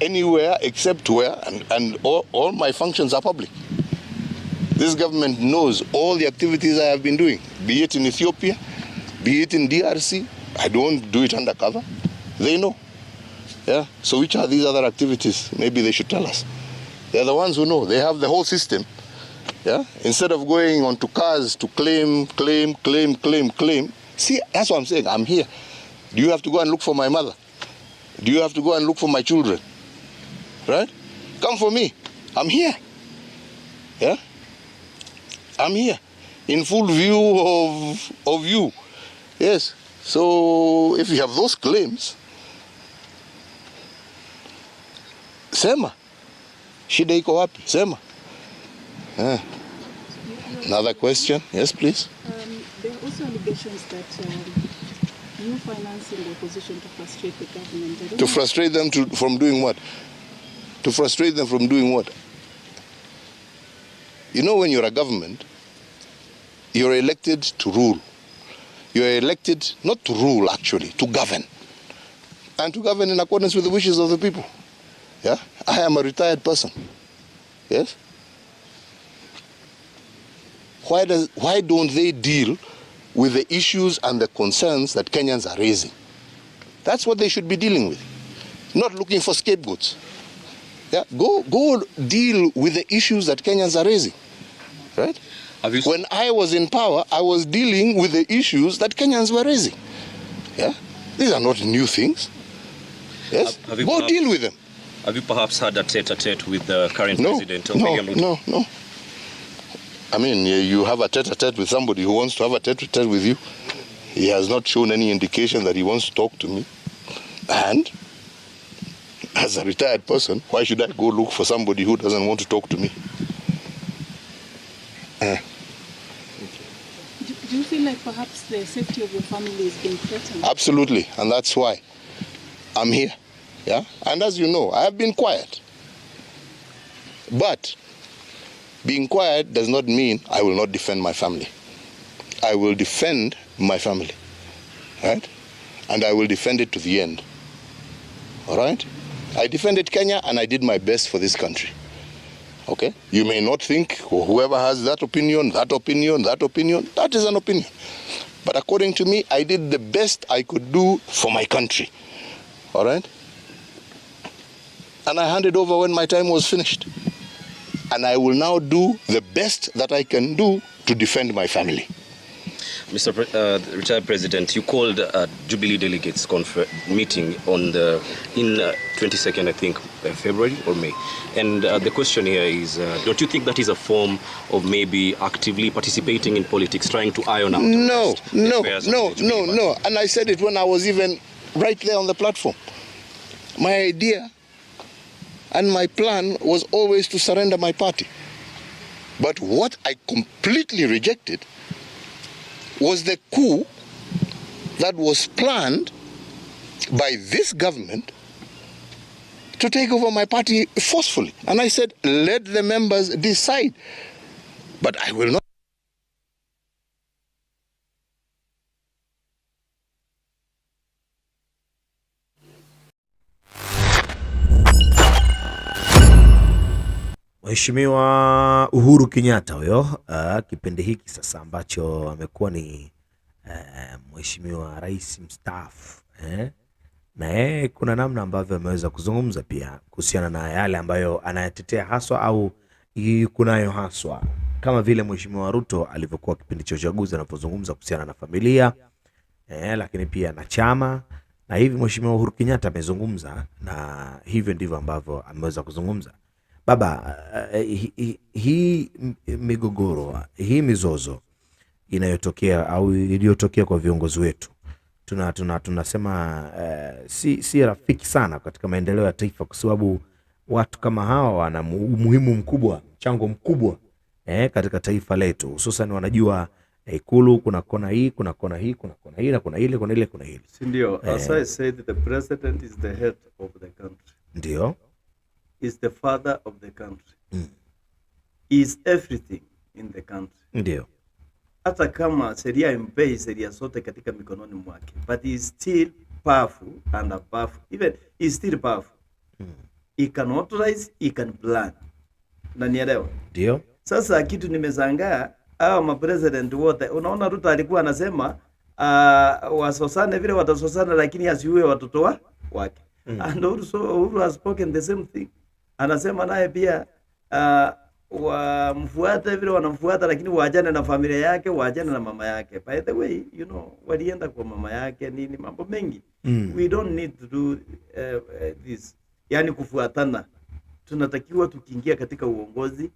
Speaker 9: anywhere except where? And all my functions are public. This government knows all the activities I have been doing, be it in Ethiopia, be it in DRC. I don't do it undercover. They know. Yeah. So which are these other activities? Maybe they should tell us. They're the ones who know. They have the whole system. Yeah. Instead of going onto cars to claim. See, that's what I'm saying. I'm here. Do you have to go and look for my mother? Do you have to go and look for my children? Right? Come for me. I'm here. Yeah. I'm here. In full view of you. Yes. So if you have those claims, sema. Shida iko wapi? Sema. Another question? Yes, please.
Speaker 8: There are also allegations that you financing the opposition to frustrate the government.
Speaker 9: To frustrate them from doing what? To frustrate them from doing what? You know, when you're a government, you're elected to rule. You're elected not to rule, actually, to govern. And to govern in accordance with the wishes of the people. Yeah? I am a retired person. Yes? Why don't they deal with the issues and the concerns that Kenyans are raising? That's what they should be dealing with. Not looking for scapegoats. Yeah? Go deal with the issues that Kenyans are raising. Right? When I was in power, I was dealing with the issues that Kenyans were raising. Yeah? These are not new things. Yes? Go deal with them.
Speaker 10: Have you perhaps had a tete-a-tete with the current president of
Speaker 9: No. I mean, you have a tete-a-tete with somebody who wants to have a tete-a-tete with you. He has not shown any indication that he wants to talk to me. And as a retired person, why should I go look for somebody who doesn't want to talk to me?
Speaker 8: Do you feel like perhaps the safety of your family is being threatened?
Speaker 9: Absolutely, and that's why I'm here. Yeah, and as you know, I have been quiet. But being quiet does not mean I will not defend my family. I will defend my family, right? And I will defend it to the end. All right? I defended Kenya and I did my best for this country. Okay? You may not think, or whoever has that opinion, that is an opinion. But according to me, I did the best I could do for my country. All right? And I handed over when my time was finished. And I will now do the best that I can do to defend my family.
Speaker 10: Mr. Retired President, you called a Jubilee Delegates meeting on the 22nd, I think, February or May. And the question here is, don't you think that is a form of maybe actively participating in politics, trying to iron out?
Speaker 9: No. And I said it when I was even right there on the platform. My idea and my plan was always to surrender my party. But what I completely rejected was the coup that was planned by this government to take over my party forcefully. And I said, let the members decide. But I will not.
Speaker 1: Mheshimiwa Uhuru Kenyatta huyo, kipindi hiki sasa ambacho amekuwa ni Mheshimiwa Rais mstaafu, na kuna namna ambavyo ameweza kuzungumza pia kuhusiana na yale ambayo anayatetea haswa au kunayo haswa, kama vile Mheshimiwa Ruto alivyokuwa kipindi cha uchaguzi anapozungumza kuhusiana na familia, lakini pia na chama, na hivi Mheshimiwa Uhuru Kenyatta amezungumza, na hivyo ndivyo ambavyo ameweza kuzungumza. Baba, hii migogoro, hii mizozo inayotokea au iliyotokea kwa viongozi wetu, tunasema si rafiki sana katika maendeleo ya taifa, kwa sababu watu kama hawa wana umuhimu mkubwa, mchango mkubwa katika taifa letu, hususan wanajua Ikulu kuna kona hii, kuna kona hii, kuna kona hii, na kuna ile, kuna ile, kuna ile.
Speaker 2: Ndio, as I said, the president is the head of the country.
Speaker 1: Ndio.
Speaker 2: Is the father of the country. Is everything in the country.
Speaker 1: Ndio.
Speaker 2: Hata kama sheria impei sheria zote katika mikononi mwake, but he is still powerful and above, even he is still powerful. He can authorize, he can plan. Na nielewa.
Speaker 1: Ndio.
Speaker 2: Sasa kitu nimezangaa, hao mapresident wote, unaona Ruto alikuwa anasema wasosane vile watasosana, lakini asiue watoto wake. And also Uhuru has spoken the same thing. Anasema naye pia wamfuate vile wanamfuata, lakini waachane na familia yake, waachane na mama yake. By the way, you know, walienda kwa mama yake nini, mambo mengi. We don't need to do this. Yani kufuatana. Tunatakiwa tukiingia katika uongozi,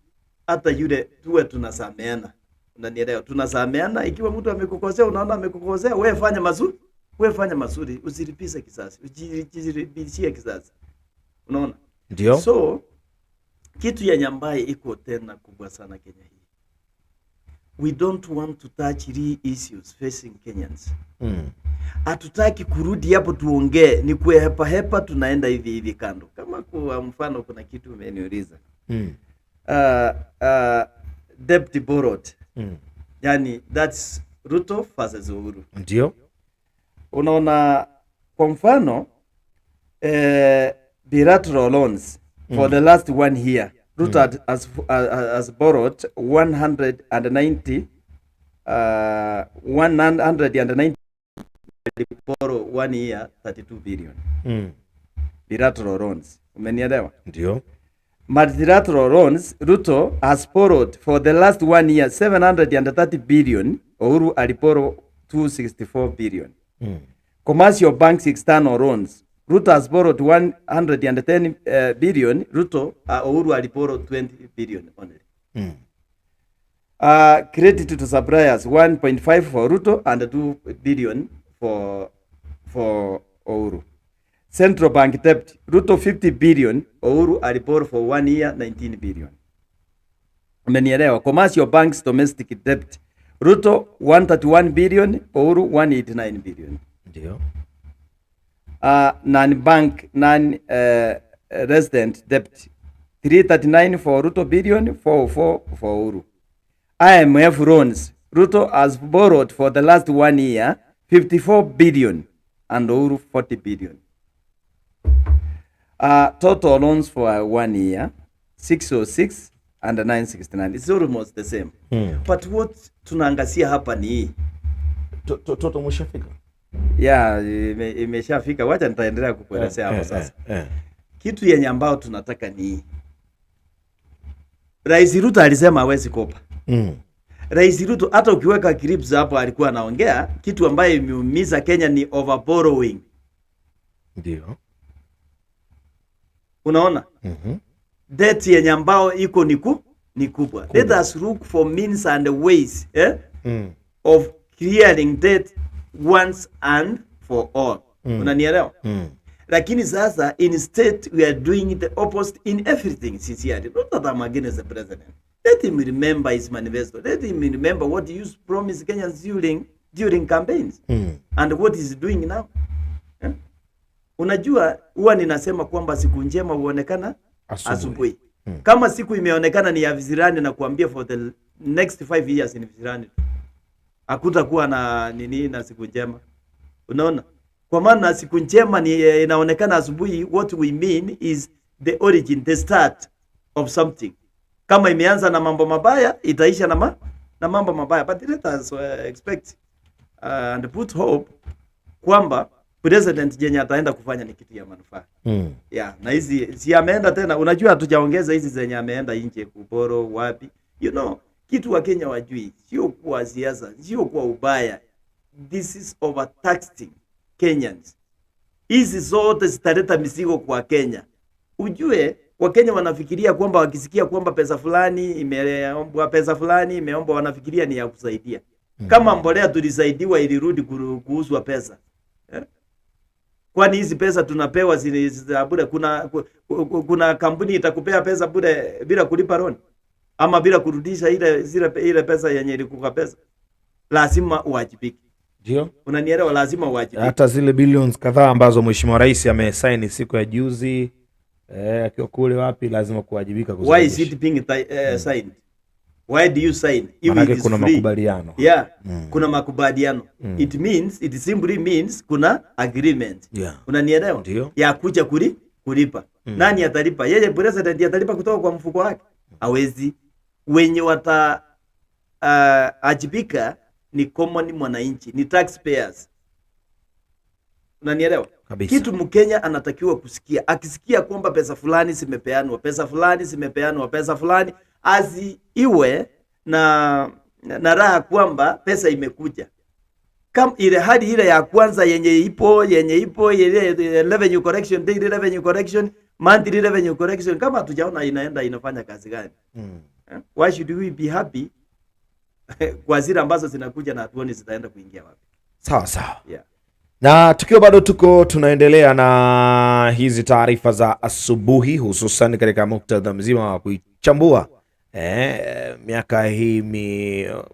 Speaker 2: hata yule tuwe tunasameana. Unanielewa? Tunasameana. Ikiwa mtu amekukosea, unaona amekukosea, wewe fanya mazuri. Wewe fanya mazuri, usilipize kisasi. Usijiripishie kisasi. Unaona?
Speaker 1: Ndio.
Speaker 2: So kitu ya nyambaye iko tena kubwa sana Kenya hii. We don't want to touch real issues facing Kenyans. Hatutaki kurudi hapo tuongee, ni kuhepa hepa tunaenda hivi kando. Kama kwa mfano kuna kitu umeniuliza. Debt borrowed. Yani that's Ruto versus Uhuru.
Speaker 1: Ndio.
Speaker 2: Unaona kwa mfano bilateral loans for the last 1 year. Ruto has borrowed 190 borrow 1 year 32 billion. Bilateral loans. Umenielewa?
Speaker 1: Ndio.
Speaker 2: Multilateral loans, Ruto has borrowed for the last 1 year 730 billion. Uhuru aliborrow 264 billion. Commercial banks external loans, Ruto has borrowed 110 billion. Uhuru aliborrow 20 billion only. Credit to suppliers 1.5 for Ruto and 2 billion for Uhuru. Central bank debt, Ruto 50 billion, Uhuru aliborrow for 1 year 19 billion. Umenielewa? Commercial banks domestic debt, Ruto 131 billion, Uhuru 189 billion.
Speaker 1: Ndio.
Speaker 2: Resident debt 339 for Ruto billion, 404 for Uhuru. IMF loans, Ruto has borrowed for the last 1 year 54 billion and Uhuru 40 billion. Total loans for 1 year 606 and 969. It's almost the same. But what tunaangazia hapa ni
Speaker 1: Toto umeshafika?
Speaker 2: Yeah, imeshafika. Wacha nitaendelea kukuelezea hapo sasa. Kitu yenye ambao tunataka ni Rais Ruto alisema hawezi kopa. Rais Ruto hata ukiweka clips hapo alikuwa anaongea kitu ambaye imeumiza Kenya ni over borrowing.
Speaker 1: Ndio.
Speaker 2: Unaona? Debt yenye ambao iko ni kubwa. Let us look for means and ways of clearing debt once and for all. Unanielewa? Lakini sasa instead we are doing the opposite in everything sincerely. Not that I'm against the president. Let him remember his manifesto. Let him remember what he used to promise Kenyans during campaigns and what he's doing now. Unajua huwa ninasema kwamba siku njema huonekana asubuhi. Kama siku imeonekana ni ya vizirani na kuambia for the next 5 years ni vizirani. Hakutakuwa na nini na siku njema. Unaona? Kwa maana siku njema ni inaonekana asubuhi. What we mean is the origin, the start of something. Kama imeanza na mambo mabaya, itaisha na mambo mabaya. But let us expect and put hope kwamba president jenye ataenda kufanya ni kitu ya manufaa. Yeah, na hizi si ameenda tena, unajua hatujaongeza hizi zenye ameenda nje kuboro wapi. You know, kitu wa Kenya wajui, sio kwa siasa, sio kwa ubaya. This is overtaxing Kenyans. Hizi zote zitaleta mizigo kwa Kenya. Ujue Wakenya wanafikiria kwamba wakisikia kwamba pesa fulani imeombwa wanafikiria ni ya kusaidia. Kama mbolea tulisaidiwa ilirudi kuuzwa pesa. Kwani hizi pesa tunapewa za bure? Kuna kampuni itakupea pesa bure bila kulipa loan ama bila kurudisha ile pesa yenye ilikuwa pesa? Lazima uwajibike.
Speaker 1: Ndio.
Speaker 2: Unanielewa? Lazima uwajibike.
Speaker 1: Hata zile billions kadhaa ambazo Mheshimiwa Rais amesaini siku ya juzi akiwa kule wapi, lazima kuwajibika.
Speaker 2: Why is it being signed? Why do you sign?
Speaker 1: Maana kuna makubaliano.
Speaker 2: Yeah, kuna makubaliano. It simply means kuna agreement.
Speaker 1: Yeah.
Speaker 2: Unanielewa?
Speaker 1: Ndio.
Speaker 2: Ya kuja kulipa. Nani atalipa? Yeye president atalipa kutoka kwa mfuko wake? Hawezi. Wenye wata ajibika ni common mwananchi, ni taxpayers. Unanielewa? Kitu Mkenya anatakiwa kusikia. Akisikia kwamba pesa fulani zimepeanwa, pesa fulani zimepeanwa, pesa fulani, iwe na raha kwamba pesa imekuja. Kama ile hadi ile ya kwanza yenye ipo ile revenue correction, daily revenue correction, monthly revenue correction, kama hatujaona inafanya kazi gani? Why should we be happy kwa zile ambazo zinakuja na hatuoni zitaenda kuingia wapi?
Speaker 1: Sawa sawa.
Speaker 2: Yeah.
Speaker 1: Na tukiwa bado tunaendelea na hizi taarifa za asubuhi, hususan katika muktadha mzima wa kuichambua miaka hii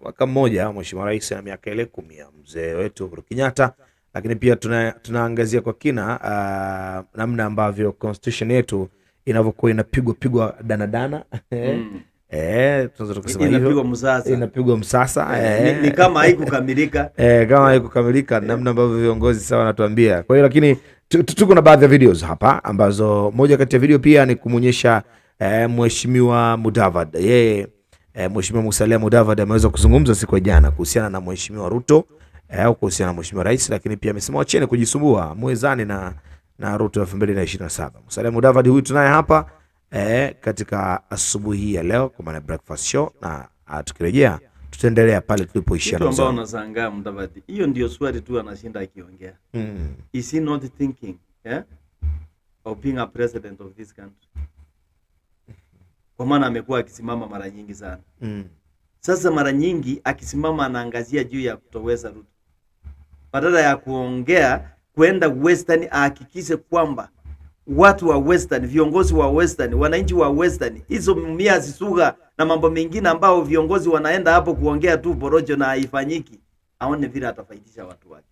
Speaker 1: mwaka mmoja Mheshimiwa Rais na miaka ile 10 ya mzee wetu Uhuru Kenyatta, lakini pia tunaangazia kwa kina namna ambavyo constitution yetu inavyokuwa inapigwa danadana tunaweza tukasema hivyo, inapigwa msasa
Speaker 2: ni kama haikukamilika
Speaker 1: kama haikukamilika, namna ambavyo viongozi sawa wanatuambia. Kwa hiyo lakini tuko na baadhi ya videos hapa ambazo moja kati ya video pia ni kumuonyesha Mheshimiwa Mudavadi. Yeye Mheshimiwa Musalia Mudavadi ameweza kuzungumza siku ya jana kuhusiana na Mheshimiwa Ruto au kuhusiana na Mheshimiwa Rais, lakini pia amesema wacheni kujisumbua, muwezani na Ruto 2027. Musalia Mudavadi huyu tunaye hapa katika asubuhi ya leo kwa maana breakfast show, na tukirejea tutaendelea pale tulipoishia.
Speaker 2: Kitu ambao unashangaa Mudavadi, hiyo ndio swali tu anashinda akiongea. Is he not thinking of being a president of this country? Kwa maana amekuwa akisimama mara nyingi sana. Sasa mara nyingi akisimama anaangazia juu ya kutoweza Ruto. Badala ya kuongea kwenda Western, ahakikishe kwamba watu wa Western, viongozi wa Western, wananchi wa Western, hizo mia zisuga na mambo mengine ambao viongozi wanaenda hapo kuongea tu porojo na haifanyiki, aone vile atafaidisha watu wake.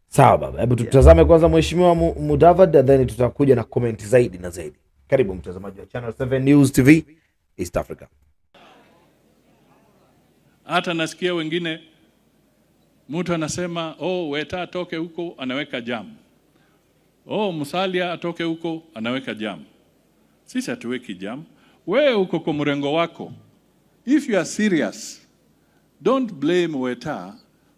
Speaker 1: Sawa baba, hebu tutazame kwanza Mheshimiwa Mudavadi, then tutakuja na comment zaidi na zaidi. Karibu mtazamaji wa Channel 7 News TV East Africa.
Speaker 11: Hata nasikia wengine mtu anasema Weta atoke huko anaweka jam. Musalia atoke huko anaweka jam. Sisi hatuweki jam. Wewe uko kwa mrengo wako. If you are serious, don't blame Weta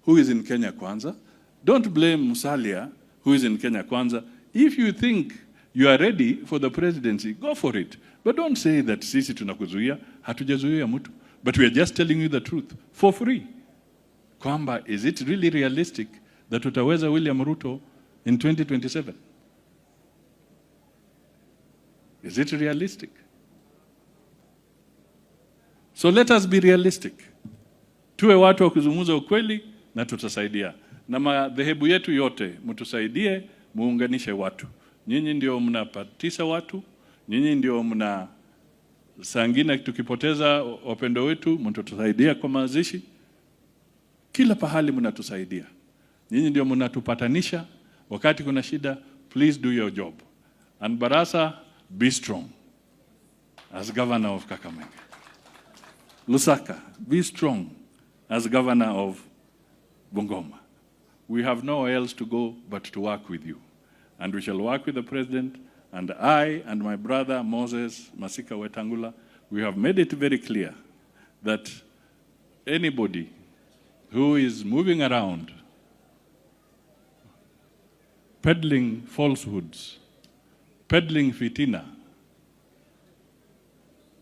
Speaker 11: who is in Kenya Kwanza. Don't blame Musalia who is in Kenya Kwanza. If you think you are ready for the presidency, go for it. But don't say that sisi tunakuzuia. Hatujazuia mtu. But we are just telling you the truth for free. Kwamba, is it really realistic that utaweza William Ruto in 2027? Is it realistic? So let us be realistic. Tuwe watu wa kuzungumza ukweli na tutasaidia. Na madhehebu yetu yote mtusaidie, muunganishe watu. Nyinyi ndio mnapatisha watu, nyinyi ndio mna sangina tukipoteza wapendo wetu, mtutusaidia kwa mazishi. Kila pahali mnatusaidia. Nyinyi ndio mnatupatanisha wakati kuna shida. Please do your job. And Barasa, be strong as governor of Kakamega. Lusaka, be strong as governor of Bungoma. We have nowhere else to go but to work with you. And we shall work with the president, and I and my brother Moses Masika Wetangula, we have made it very clear that anybody who is moving around peddling falsehoods, peddling fitina,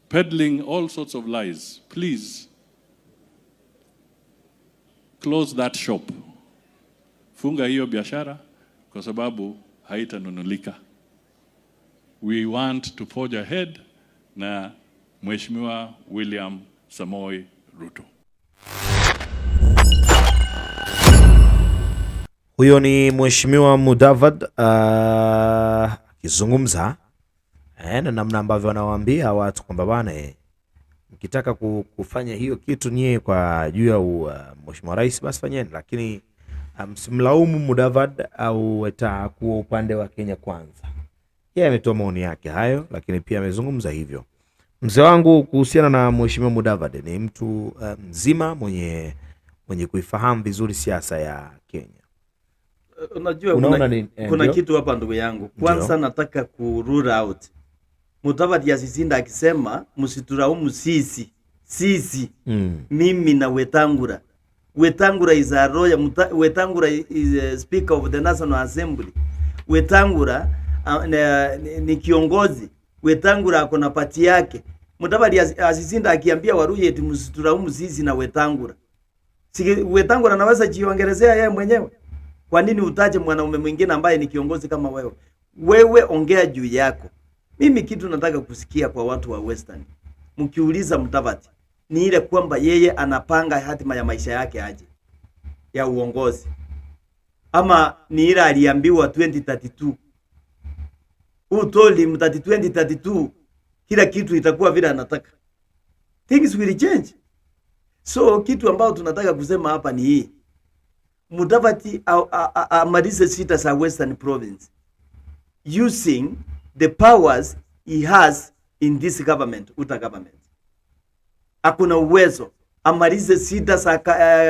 Speaker 11: peddling all sorts of lies, please close that shop. Funga hiyo biashara kwa sababu haitanunulika. We want to forge ahead na Mheshimiwa William Samoei Ruto.
Speaker 1: Huyo ni Mheshimiwa Mudavadi akizungumza na namna ambavyo anawaambia watu kwamba bana, mkitaka kufanya hiyo kitu nyie kwa juu ya Mheshimiwa Rais basi fanyeni, lakini msimlaumu Mudavadi au Weta kuwa upande wa Kenya Kwanza. Yeye ametoa maoni yake hayo, lakini pia amezungumza hivyo. Mzee wangu, kuhusiana na Mheshimiwa Mudavadi, ni mtu mzima mwenye kuifahamu vizuri siasa ya Kenya.
Speaker 2: Unajua kuna kitu hapa ndugu yangu. Kwanza nataka ku rule out. Mudavadi asisinda akisema msitulaumu sisi. Mimi na Wetangula. Wetangula is a royal, Wetangula is a speaker of the National Assembly. Wetangula ni kiongozi, Wetangula ako na pati yake. Mudavadi asisinda akiambia Waluya eti msitulaumu sisi na Wetangula. Si Wetangula anaweza jiongelezea yeye mwenyewe. Kwa nini utaje mwanaume mwingine ambaye ni kiongozi kama wewe? Wewe ongea juu yako. Mimi kitu nataka kusikia kwa watu wa Western, mkiuliza Mudavadi, ni ile kwamba yeye anapanga hatima ya maisha yake aje ya uongozi, ama ni ile aliambiwa 2032 who told him that 2032 kila kitu itakuwa vile anataka. Things will change. So kitu ambao tunataka kusema hapa ni hii, Mudavadi amalize sita za Western Province using the powers he has in this government, Uta government. Hakuna uwezo amalize sita za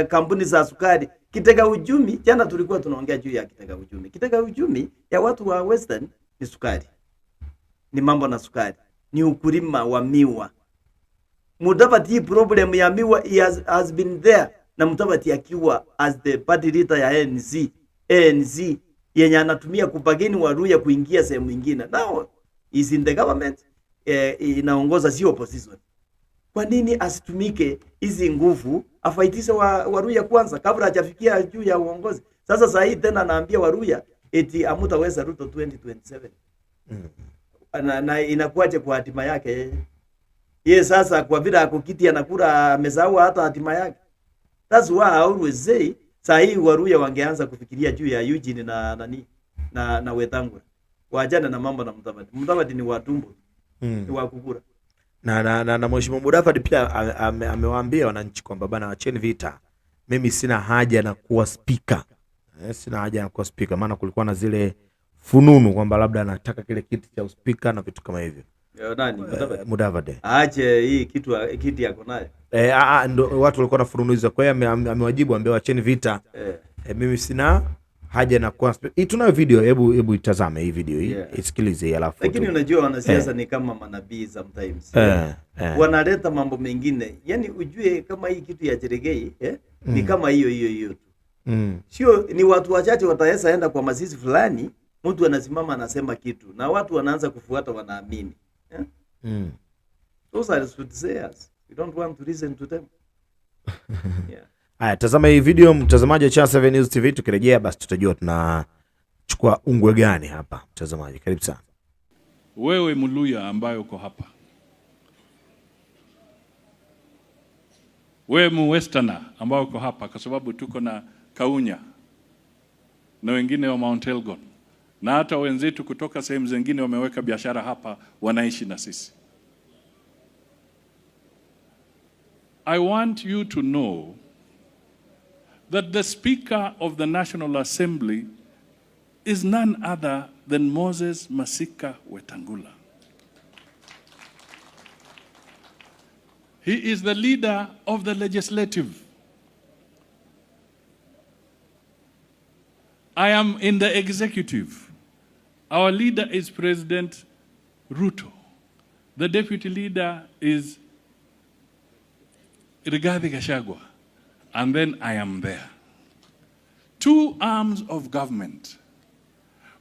Speaker 2: kampuni za sukari. Kitega uchumi, jana tulikuwa tunaongea juu ya kitega uchumi. Kitega uchumi ya watu wa Western ni sukari. Ni mambo na sukari. Ni ukulima wa miwa. Mudavadi problem ya miwa has been there. Na Mudavadi akiwa as the party leader ya ANC yenye anatumia kupageni Waluya kuingia sehemu nyingine. Now is in the government, inaongoza si opposition. Kwa nini asitumike hizi nguvu afaitishe Waluya kwanza kabla hajafikia juu ya uongozi? Sasa saa hii tena anaambia Waluya eti amutaweza Ruto 2027. Na inakuaje kwa hatima yake yeye sasa, kwa vile akokiti anakula amesahau hata hatima yake. That's why I always say saa hii Waluya wangeanza kufikiria juu ya Eugene na Wetangula. Wajana na mambo na Mudavadi. Mudavadi ni watumbo. Ni wakukura.
Speaker 1: Na Mheshimiwa Mudavadi pia amewaambia wananchi kwamba bana, acheni vita. Mimi sina haja na kuwa speaker. Sina haja na kuwa speaker, maana kulikuwa na zile fununu kwamba labda anataka kile kiti cha speaker na vitu kama hivyo.
Speaker 2: Nani
Speaker 1: Mudavadi?
Speaker 2: Aache hii kiti yako nayo.
Speaker 1: Ndo watu walikuwa na fununu hizo. Kwa hiyo amewajibu, ambaye acheni vita. Mimi sina haja na kuwa speaker. Hii tunayo video, hebu itazame hii video hii. Isikilize alafu.
Speaker 2: Lakini unajua wanasiasa ni kama manabii sometimes. Wanaleta mambo mengine. Yaani ujue kama hii kitu ya Cherengei ni kama hiyo tu. Sio ni watu wachache wataweza enda kwa masisi fulani, mtu anasimama anasema kitu na watu wanaanza kufuata, wanaamini. Those are soothsayers. We don't want to listen to them.
Speaker 1: Haya, tazama hii video mtazamaji wa Channel 7 News TV. Tukirejea basi tutajua tunachukua ungwe gani hapa. Mtazamaji, karibu sana.
Speaker 11: Wewe Mluya ambaye uko hapa, wewe Mwesterner ambao uko hapa, kwa sababu tuko na Kaunya na wengine wa Mount Elgon na hata wenzetu kutoka sehemu zingine wameweka biashara hapa, wanaishi na sisi. I want you to know that the Speaker of the National Assembly is none other than Moses Masika Wetangula. He is the leader of the legislative. I am in the executive. Our leader is President Ruto. The deputy leader is Rigathi Gachagua. And then I am there. Two arms of government.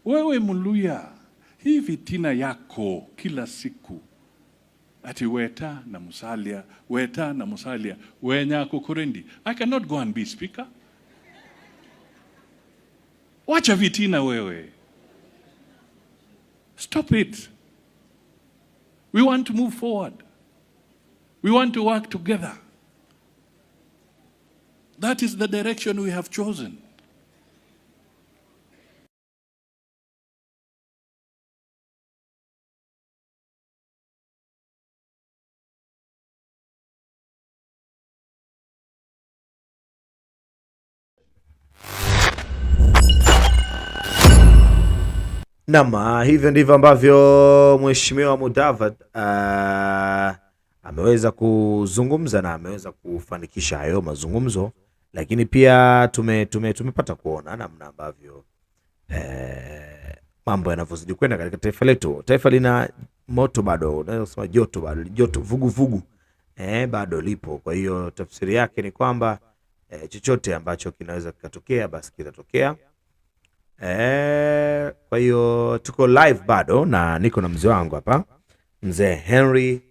Speaker 11: Wewe Mluya, hii vitina yako kila siku. Ati weta na musalia, weta na musalia, wenya kukurendi. I cannot go and be speaker. Wacha vitina wewe. Stop it. We want to move forward. We want to work together. That is the direction we have chosen.
Speaker 1: Naam, hivyo ndivyo ambavyo Mheshimiwa Mudavadi ameweza kuzungumza na ameweza kufanikisha hayo mazungumzo, lakini pia tumepata kuona namna ambavyo mambo yanavyozidi kwenda katika taifa letu. Taifa lina moto bado, unaweza kusema joto bado, joto vugu bado lipo. Kwa hiyo tafsiri yake ni kwamba chochote ambacho kinaweza kikatokea basi kitatokea. Kwa hiyo tuko live bado na niko na mzee wangu hapa, mzee Henry,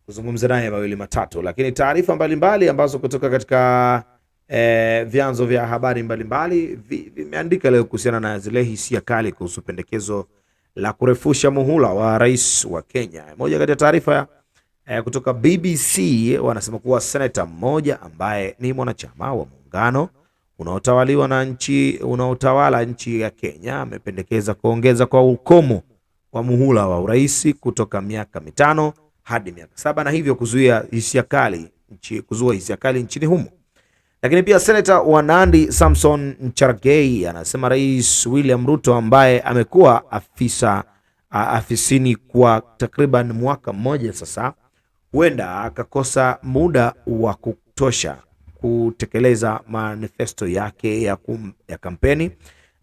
Speaker 1: kuzungumza naye mawili matatu, lakini taarifa mbalimbali ambazo kutoka katika vyanzo vya habari mbalimbali vimeandika leo kuhusiana na zile hisia kali kuhusu pendekezo la kurefusha muhula wa rais wa Kenya. Moja kati ya taarifa kutoka BBC wanasema kuwa seneta mmoja ambaye ni mwanachama wa muungano unaotawala nchi ya Kenya amependekeza kuongeza kwa ukomo wa muhula wa urais kutoka miaka 5 hadi miaka 7 na hivyo kuzua hisia kali nchini humo. Lakini pia seneta wa Nandi Samson Cherargei anasema Rais William Ruto ambaye amekuwa afisini kwa takriban mwaka mmoja sasa huenda akakosa muda wa kutosha kutekeleza manifesto yake ya kampeni.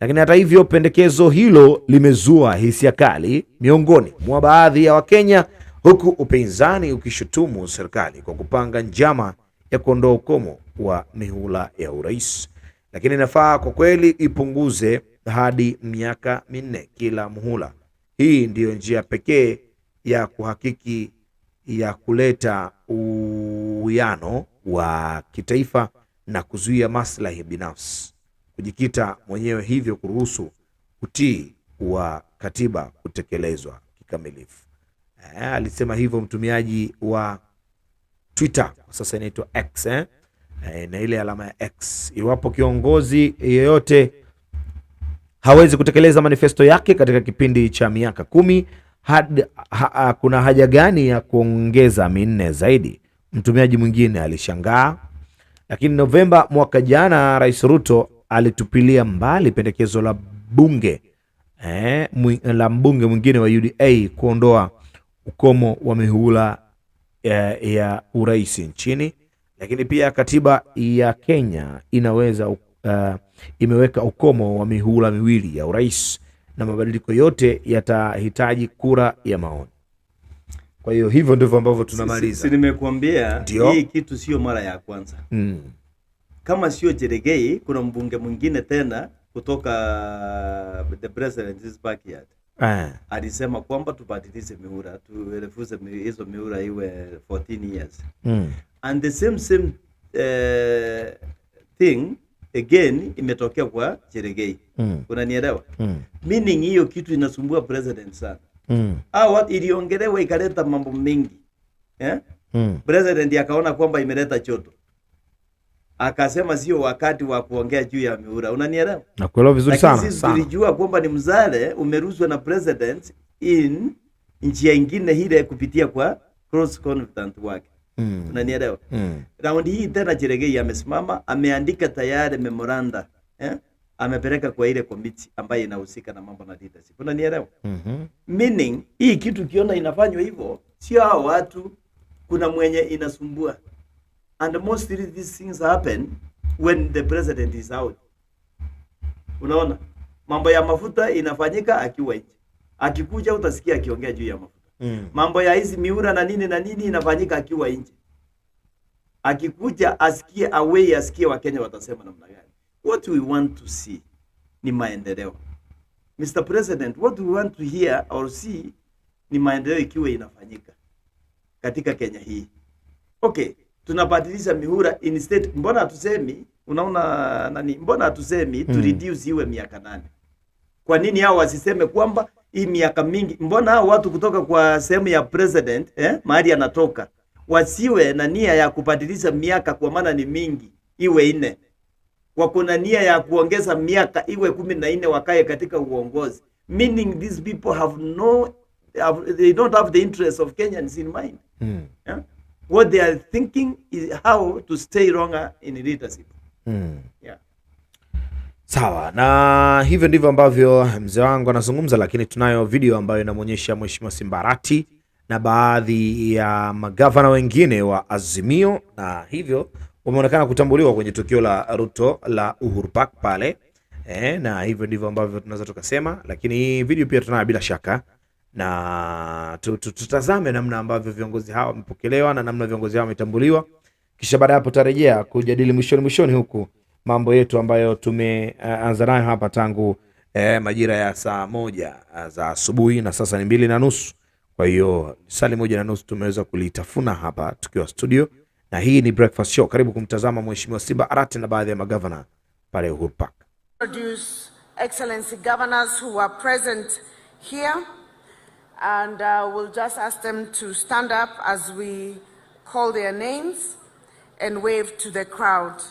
Speaker 1: Lakini hata hivyo pendekezo hilo limezua hisia kali miongoni mwa baadhi ya Wakenya, huku upinzani ukishutumu serikali kwa kupanga njama ya kuondoa ukomo wa mihula ya urais. Lakini inafaa kwa kweli ipunguze hadi miaka 4 kila muhula. Hii ndiyo njia pekee ya kuhakiki ya kuleta uwiano wa kitaifa na kuzuia maslahi binafsi kujikita mwenyewe, hivyo kuruhusu utii wa katiba kutekelezwa kikamilifu. Alisema hivyo mtumiaji wa Twitter, sasa inaitwa X, na ile alama ya X. Iwapo kiongozi yeyote hawezi kutekeleza manifesto yake katika kipindi cha miaka 10, kuna haja gani ya kuongeza 4 zaidi? Mtumiaji mwingine alishangaa. Lakini Novemba mwaka jana Rais Ruto alitupilia mbali pendekezo la mbunge mwingine wa UDA kuondoa ukomo wa mihula ya urais nchini. Lakini pia katiba ya Kenya imeweka ukomo wa mihula 2 ya urais na mabadiliko yote yatahitaji kura ya maoni. Kwa hiyo hivyo ndivyo ambavyo tunamaliza.
Speaker 2: Nimekuambia hii kitu sio mara ya kwanza. Kama sio Cherargei, kuna mbunge mwingine tena kutoka the president's backyard. Alisema kwamba tubadilishe mihula, turefuze hizo mihula iwe 14 years. And the same thing again imetokea kwa Cherargei. Unanielewa? Meaning hiyo kitu inasumbua president sana. Iliongelewa ikaleta mambo mengi. President akaona kwamba imeleta choto, akasema sio wakati wa kuongea juu ya mihula. Unanielewa?
Speaker 1: Nakuelewa vizuri sana.
Speaker 2: Sisi tulijua kwamba ni mzale umeruhusiwa na president in njia nyingine ile kupitia kwa cross confidant wake. Unanielewa? Round hii tena Cherargei amesimama, ameandika tayari memoranda, amepeleka kwa ile committee ambayo inahusika na mambo na leadership. Unanielewa? Meaning hii kitu kiona inafanywa hivyo, sio hao watu, kuna mwenye inasumbua. And mostly these things happen when the president is out. Unaona? Mambo ya mafuta inafanyika akiwa nje. Akikuja utasikia akiongea juu ya mafuta. Mambo ya hizi miura na nini inafanyika akiwa nje. Akikuja asikie away, asikie Wakenya watasema namna gani. What we want to see ni maendeleo. Mr. President, what we want to hear or see ni maendeleo ikiwa inafanyika katika Kenya hii. Okay, tunabadilisha mihura instead, mbona hatusemi, unaona mbona hatusemi to reduce iwe miaka 8? Kwa nini hao wasiseme kwamba hii miaka mingi? Mbona hao watu kutoka kwa sehemu ya president mahali anatoka wasiwe na nia ya kubadilisha miaka, kwa maana ni mingi, iwe 4? Wako na nia ya kuongeza miaka iwe 14 wakae katika uongozi. Meaning these people they don't have the interest of Kenyans in mind. What they are thinking is how to stay longer in leadership.
Speaker 1: Sawa, na hivyo ndivyo ambavyo mzee wangu anazungumza. Lakini tunayo video ambayo inamuonyesha Mheshimiwa Simbarati na baadhi ya magavana wengine wa Azimio, na hivyo wameonekana kutambuliwa kwenye tukio la Ruto la Uhuru Park pale. Na hivyo ndivyo ambavyo tunaweza tukasema. Lakini video pia tunayo bila shaka, na tutazame namna ambavyo viongozi hawa wamepokelewa na namna viongozi hawa wametambuliwa, kisha baada hapo tutarejea kujadili mwishoni huku mambo yetu ambayo tumeanza nayo hapa tangu majira ya saa 1 za asubuhi na sasa ni 2:30. Kwa hiyo saa 1:30 tumeweza kulitafuna hapa tukiwa studio, na hii ni Breakfast Show. Karibu kumtazama Mheshimiwa Simba Arati na baadhi ya magavana pale Uhuru Park.
Speaker 12: Introduce Excellency governors who are present here, and we'll just ask them to stand up as we call their names and wave to the crowd.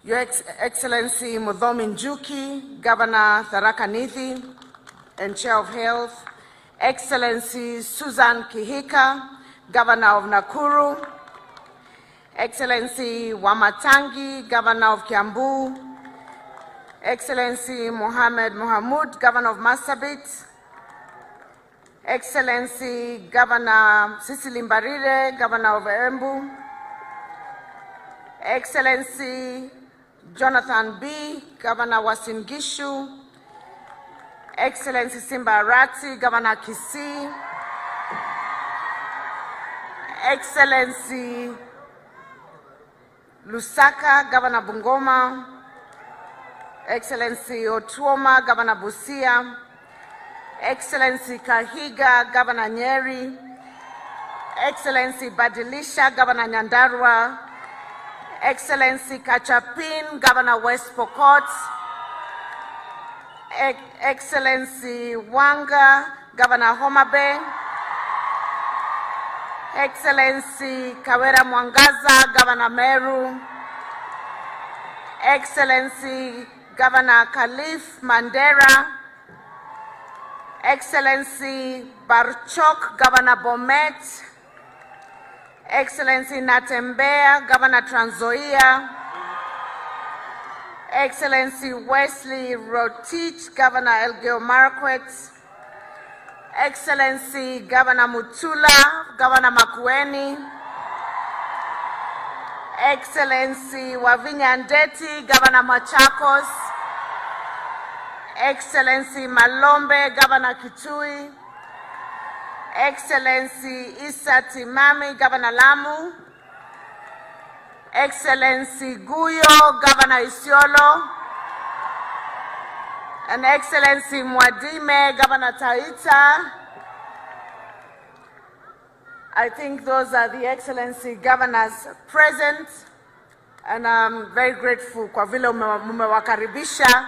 Speaker 12: Your Excellency Muthomi Njuki, Governor Tharaka Nithi and Chair of Health. Excellency Susan Kihika, Governor of Nakuru. Excellency Wamatangi, Governor of Kiambu. Excellency Mohamed Mohamud, Governor of Marsabit. Excellency Governor Cecily Mbarire, Governor of Embu. Excellency Jonathan B., Governor Uasin Gishu. Excellency Simba Arati, Governor Kisii. Excellency Lusaka, Governor Bungoma. Excellency Otuoma, Governor Busia. Excellency Kahiga, Governor Nyeri. Excellency Badilisha, Governor Nyandarua. Excellency Kachapin, Governor West Pokot. Excellency Wanga, Governor Homa Bay. Excellency Kawera Mwangaza, Governor Meru. Excellency Governor Khalif Mandera. Excellency Barchok, Governor Bomet. Excellency Natembea, Governor Trans Nzoia. Excellency Wesley Rotich, Governor Elgeyo Marakwet. Excellency Governor Mutula, Governor Makueni. Excellency Wavinya Ndeti, Governor Machakos. Excellency Malombe, Governor Kitui. Excellency Issa Timami, Governor Lamu. Excellency Guyo, Governor Isiolo. And Excellency Mwadime, Governor Taita. I think those are the Excellency governors present, and I'm very grateful kwa vile mumewakaribisha.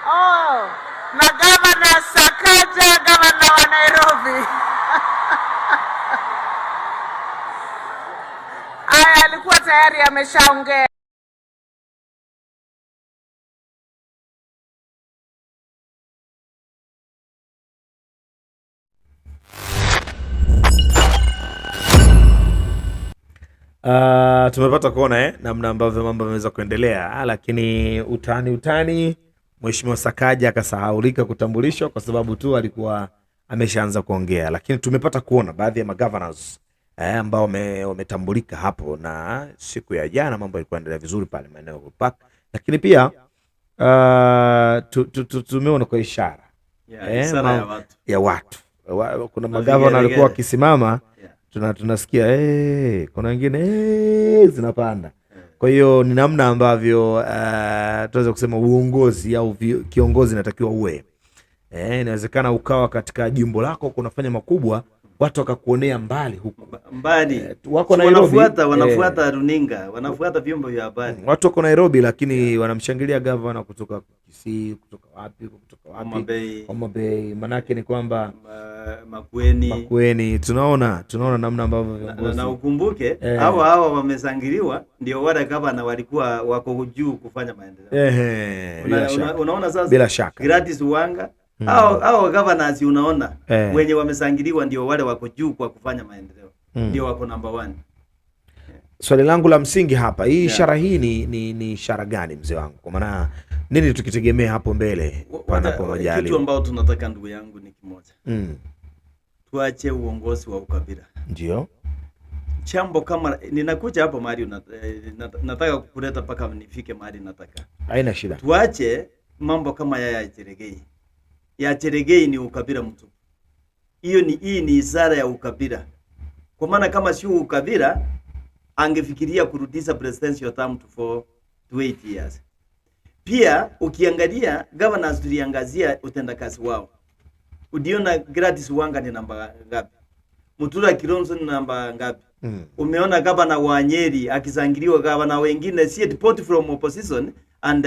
Speaker 12: Oh, na Governor Sakaja, Governor wa Nairobi. Aya, alikuwa tayari ameshaongea.
Speaker 1: Tumepata kuona namna ambavyo mambo yameweza kuendelea, lakini utani Mheshimiwa Sakaja akasahaulika kutambulishwa kwa sababu tu alikuwa ameshaanza kuongea, lakini tumepata kuona baadhi ya magovernors ambao wametambulika hapo, na siku ya jana mambo yalikuwa yanaendelea vizuri pale maeneo ya Park, lakini pia tumeona kwa ishara ya watu kuna magavana walikuwa wakisimama, tunasikia kuna wengine zinapanda. Kwa hiyo ni namna ambavyo tunaweza kusema uongozi au kiongozi natakiwa uwe. Inawezekana ukawa katika jimbo lako kunafanya makubwa, watu wakakuonea mbali huko
Speaker 2: mbali,
Speaker 1: wako Nairobi,
Speaker 2: wanafuata runinga, wanafuata vyombo vya habari,
Speaker 1: watu wako Nairobi, lakini wanamshangilia governor kutoka Kisii, kutoka wapi Homa Bay. Manake ni kwamba Makueni tunaona namna ambavyo viongozi,
Speaker 2: na ukumbuke hawa wamesangiliwa, ndio wale governor walikuwa wako juu kufanya maendeleo. Unaona sasa,
Speaker 1: bila shaka
Speaker 2: Gladys Wanga hao governors unaona wenye wamesangiliwa ndio wale wako juu kwa kufanya maendeleo, ndio wako number 1.
Speaker 1: Swali langu la msingi hapa, hii ishara hii ni ishara gani mzee wangu? Kwa maana nini tukitegemea hapo mbele panapo majali?
Speaker 2: Kitu ambao tunataka ndugu yangu ni kimoja. Tuache uongozi wa ukabila.
Speaker 1: Ndio.
Speaker 2: Chambo kama ninakuja hapo mahali nataka kuleta paka nifike mahali nataka.
Speaker 1: Haina shida.
Speaker 2: Tuache mambo kama ya Cheregei. Ya Cheregei ni ukabila mtu. Hii ni ishara ya ukabila. Kwa maana kama sio ukabila angefikiria kurudisha presidential term to to 8 years. Pia ukiangalia governors tuliangazia utendakazi wao. Udiona Gladys Wanga ni namba ngapi? Mutula Kilonzo ni namba ngapi? Umeona gavana wa Nyeri akizangiliwa gavana wengine si deport from opposition and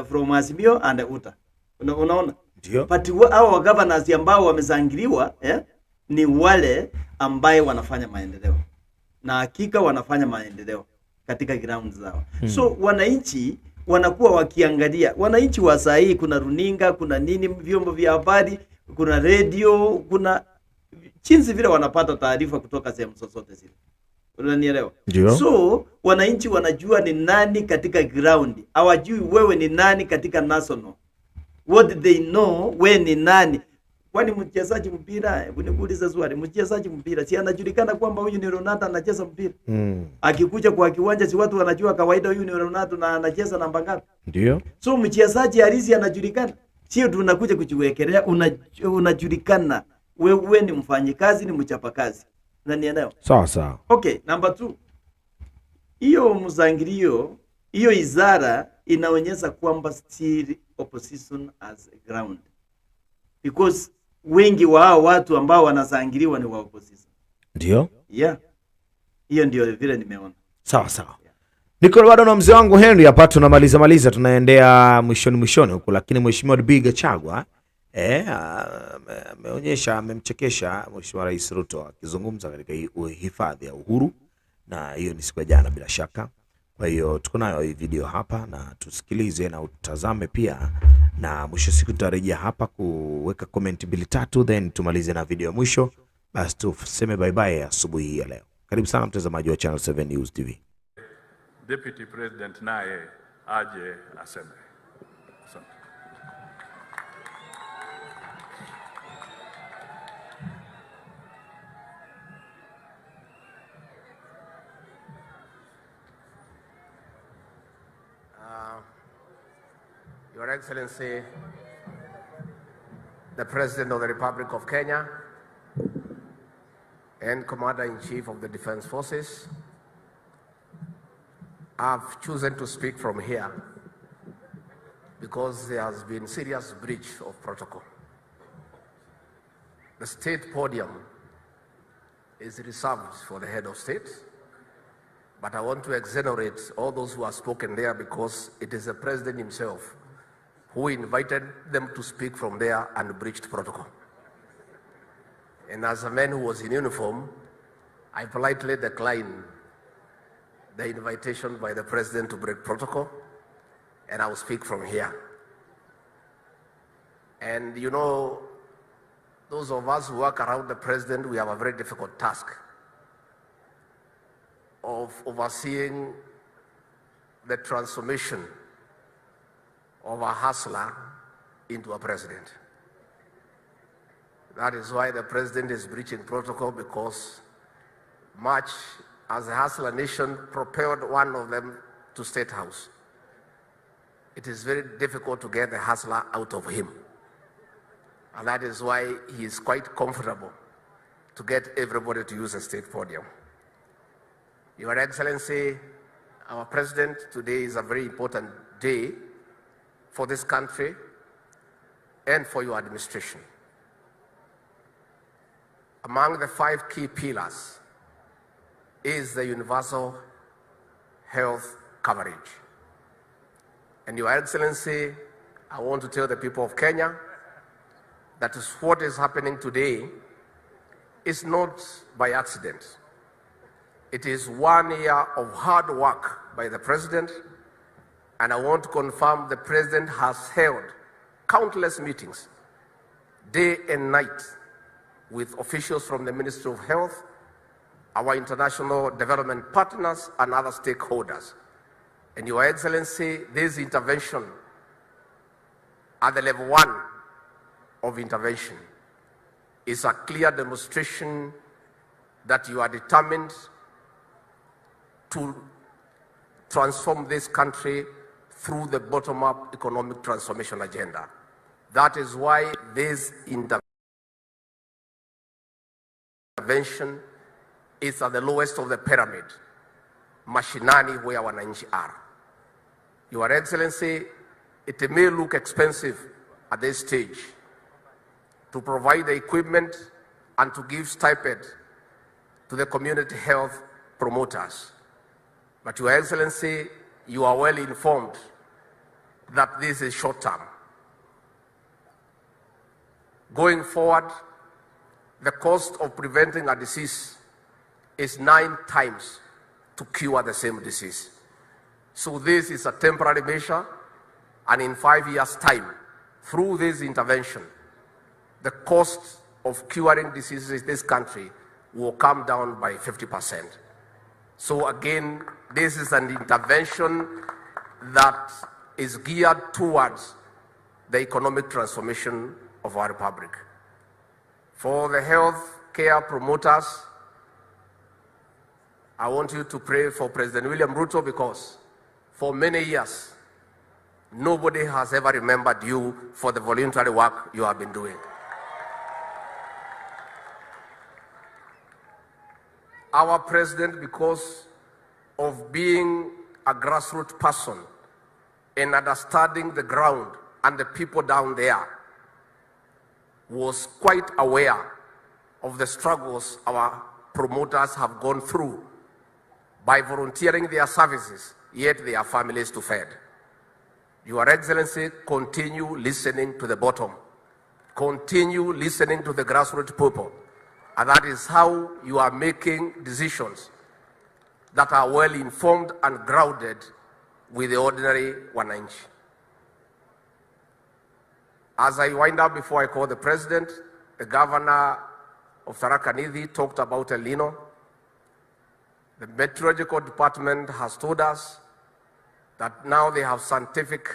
Speaker 2: from Azimio and Uta. Unaona? Ndio. But hao governors ambao wamezangiliwa ni wale ambaye wanafanya maendeleo. Na hakika wanafanya maendeleo katika ground zao. So wananchi wanakuwa wakiangalia. Wananchi wa saa hii kuna runinga, kuna nini, vyombo vya habari, kuna radio, kuna jinsi vile wanapata taarifa kutoka sehemu zote zile. Unanielewa? So wananchi wanajua ni nani katika ground. Hawajui wewe ni nani katika national. What they know wewe ni nani. Kwani mchezaji mpira, nikuuliza swali, mchezaji mpira si anajulikana kwamba huyu ni Ronaldo anacheza mpira? Akikuja kwa kiwanja si watu wanajua kawaida huyu ni Ronaldo na anacheza namba ngapi? Ndio. So mchezaji halisi anajulikana. Sio tunakuja kujiwekelea, unajulikana. Wewe ni mfanyikazi, ni mchapakazi. Unanielewa? Sawa sawa. Okay, number 2. Hiyo mzangilio, hiyo izara inaonyesha kwamba still opposition as a ground. Because wengi wa hao watu ambao wanazangiliwa ni wa opposition. Ndio? Yeah. Hiyo ndio vile nimeona. Sawa sawa. Niko bado na mzee wangu Henry hapa, tunamaliza tunaendea mwishoni huko, lakini mheshimiwa Biga Chagwa ameonyesha, amemchekesha mheshimiwa Rais Ruto akizungumza katika hifadhi ya Uhuru, na hiyo ni siku ya jana bila shaka. Kwa hiyo tuko nayo hii video hapa na tusikilize na utazame pia, na mwisho siku tutarejea hapa kuweka comment 2-3 then tumalize na video ya mwisho. Basi tuseme bye bye asubuhi ya leo. Karibu sana mtazamaji wa Channel 7 News TV.
Speaker 11: Deputy President naye aje aseme. Asante.
Speaker 13: Your Excellency, the President of the Republic of Kenya and Commander-in-Chief of the Defense Forces, I've chosen to speak from here because there has been serious breach of protocol. The state podium is reserved for the head of state, but I want to exonerate all those who have spoken there because it is the President himself who invited them to speak from there and breached protocol. And as a man who was in uniform, I politely declined the invitation by the President to break protocol, and I will speak from here. And you know, those of us who work around the President, we have a very difficult task of overseeing the transformation of a hustler into a president. That is why the President is breaching protocol, because much as the hustler nation propelled one of them to State House, it is very difficult to get the hustler out of him. And that is why he is quite comfortable to get everybody to use the state podium. Your Excellency, our President, today is a very important day for this country and for your administration. Among the 5 key pillars is the universal health coverage. And Your Excellency, I want to tell the people of Kenya that what is happening today is not by accident. It is 1 year of hard work by the President, and I want to confirm the President has held countless meetings, day and night, with officials from the Ministry of Health, our international development partners, and other stakeholders. And Your Excellency, this intervention at the level 1 of intervention is a clear demonstration that you are determined to transform this country through the bottom-up economic transformation agenda. That is why this intervention is at the lowest of the pyramid, mashinani, where wananchi are. Your Excellency, it may look expensive at this stage to provide the equipment and to give stipend to the community health promoters. But Your Excellency, you are well informed that this is short term. Going forward, the cost of preventing a disease is 9 times to cure the same disease. So this is a temporary measure, and in 5 years' time, through this intervention, the cost of curing diseases in this country will come down by 50%. So again, this is an intervention that is geared towards the economic transformation of our republic. For the health care promoters, I want you to pray for President William Ruto, because for many years, nobody has ever remembered you for the voluntary work you have been doing. Our president, because of being a grassroots person and understanding the ground and the people down there, was quite aware of the struggles our promoters have gone through by volunteering their services, yet their families to feed. Your Excellency, continue listening to the bottom. Continue listening to the grassroots people. And that is how you are making decisions that are well informed and grounded with the ordinary wananchi. As I wind up, before I call the President, the Governor of Tharaka Nithi talked about El Nino. The Meteorological Department has told us that now they have scientific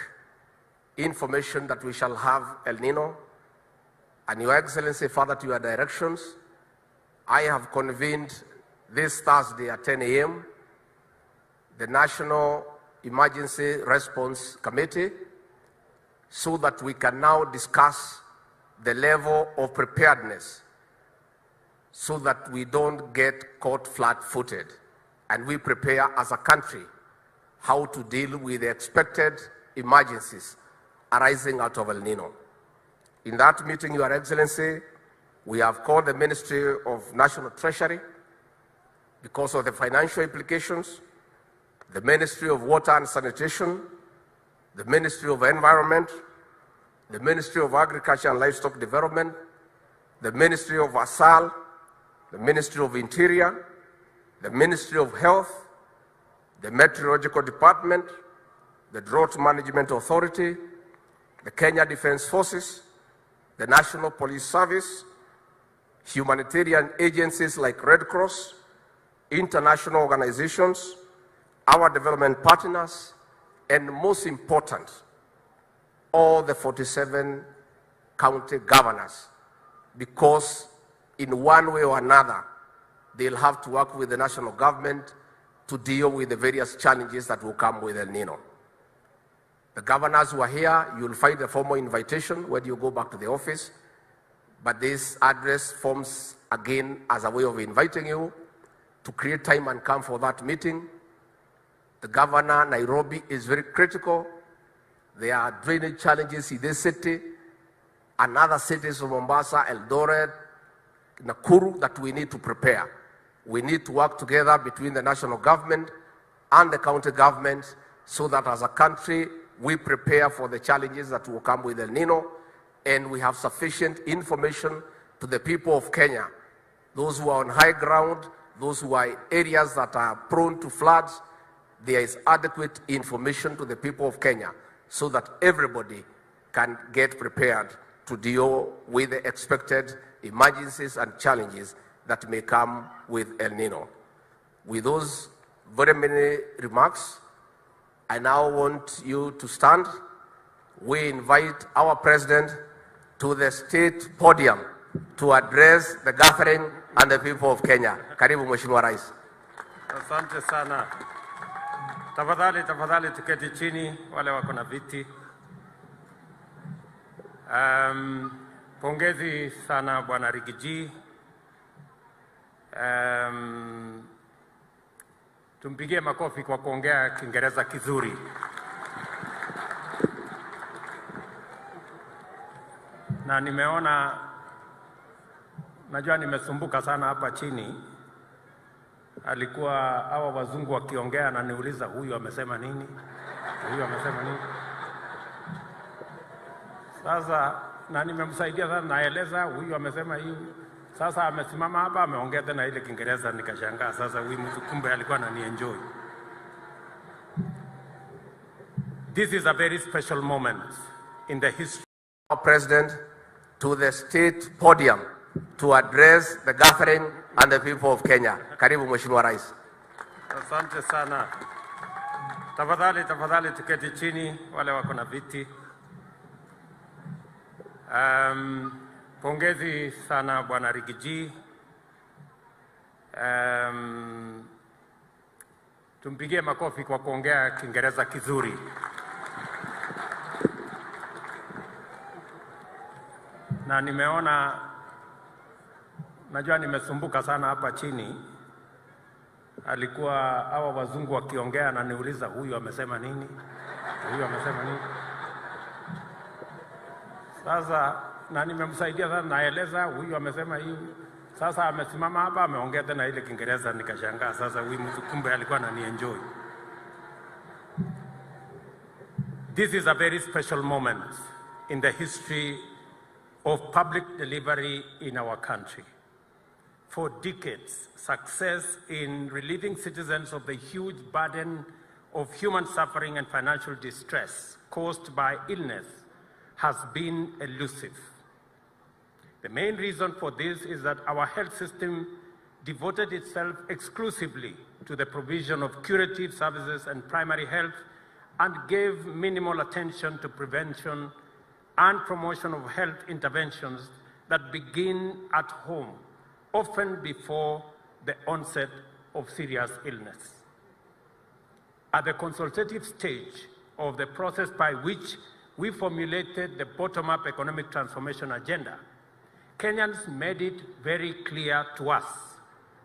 Speaker 13: information that we shall have El Nino. And Your Excellency, further to your directions, I have convened this Thursday at 10 a.m. the National Emergency Response Committee, so that we can now discuss the level of preparedness so that we don't get caught flat-footed, and we prepare as a country how to deal with the expected emergencies arising out of El Nino. In that meeting, Your Excellency, we have called the Ministry of National Treasury because of the financial implications, the Ministry of Water and Sanitation, the Ministry of Environment, the Ministry of Agriculture and Livestock Development, the Ministry of ASAL, the Ministry of Interior, the Ministry of Health, the Meteorological Department, the Drought Management Authority, the Kenya Defense Forces, the National Police Service, humanitarian agencies like Red Cross, international organizations, our development partners, and most important, all the 47 county governors, because in one way or another, they'll have to work with the national government to deal with the various challenges that will come with El Nino. The governors who are here, you'll find a formal invitation when you go back to the office, but this address forms again as a way of inviting you to create time and come for that meeting. The governor, Nairobi, is very critical. There are drainage challenges in this city and other cities of Mombasa, Eldoret, Nakuru that we need to prepare. We need to work together between the national government and the county government so that as a country we prepare for the challenges that will come with El Nino, and we have sufficient information to the people of Kenya, those who are on high ground, those who are in areas that are prone to floods. There is adequate information to the people of Kenya so that everybody can get prepared to deal with the expected emergencies and challenges that may come with El Nino. With those very many remarks, I now want you to stand. We invite our President to the state podium to address the gathering and the people of Kenya. Karibu Mheshimiwa Rais.
Speaker 14: Asante sana. Tafadhali tuketi chini wale wako na viti. Pongezi sana Bwana Rigiji. Tumpigie makofi kwa kuongea Kiingereza kizuri. na nimeona, najua nimesumbuka sana hapa chini. Alikuwa hawa wazungu wakiongea na niuliza huyu amesema nini? Huyu amesema nini? Sasa na nimemsaidia sana, naeleza huyu amesema hivi. Sasa amesimama hapa ameongea tena ile Kiingereza, nikashangaa sasa huyu mtu kumbe alikuwa ananienjoy. This is a very special moment in the history
Speaker 13: of President to the state podium to address the gathering and the people of Kenya. Karibu Mheshimiwa Rais.
Speaker 14: Asante sana. Tafadhali tuketi chini wale wako na viti. Pongezi sana Bwana Rigiji. Tumpigie makofi kwa kuongea Kiingereza kizuri. Na nimeona, najua nimesumbuka sana hapa chini. Alikuwa hawa wazungu wakiongea na niuliza huyu amesema nini? Huyu amesema nini? Sasa na nimemsaidia sana, naeleza huyu amesema hivi. Sasa amesimama hapa ameongea tena ile Kiingereza, nikashangaa sasa huyu mtu kumbe alikuwa ananienjoy. This is a very special moment in the history of public delivery in our country. For decades, success in relieving citizens of the huge burden of human suffering and financial distress caused by illness has been elusive. The main reason for this is that our health system devoted itself exclusively to the provision of curative services and primary health and gave minimal attention to prevention and promotion of health interventions that begin at home, often before the onset of serious illness. At the consultative stage of the process by which we formulated the bottom-up economic transformation agenda, Kenyans made it very clear to us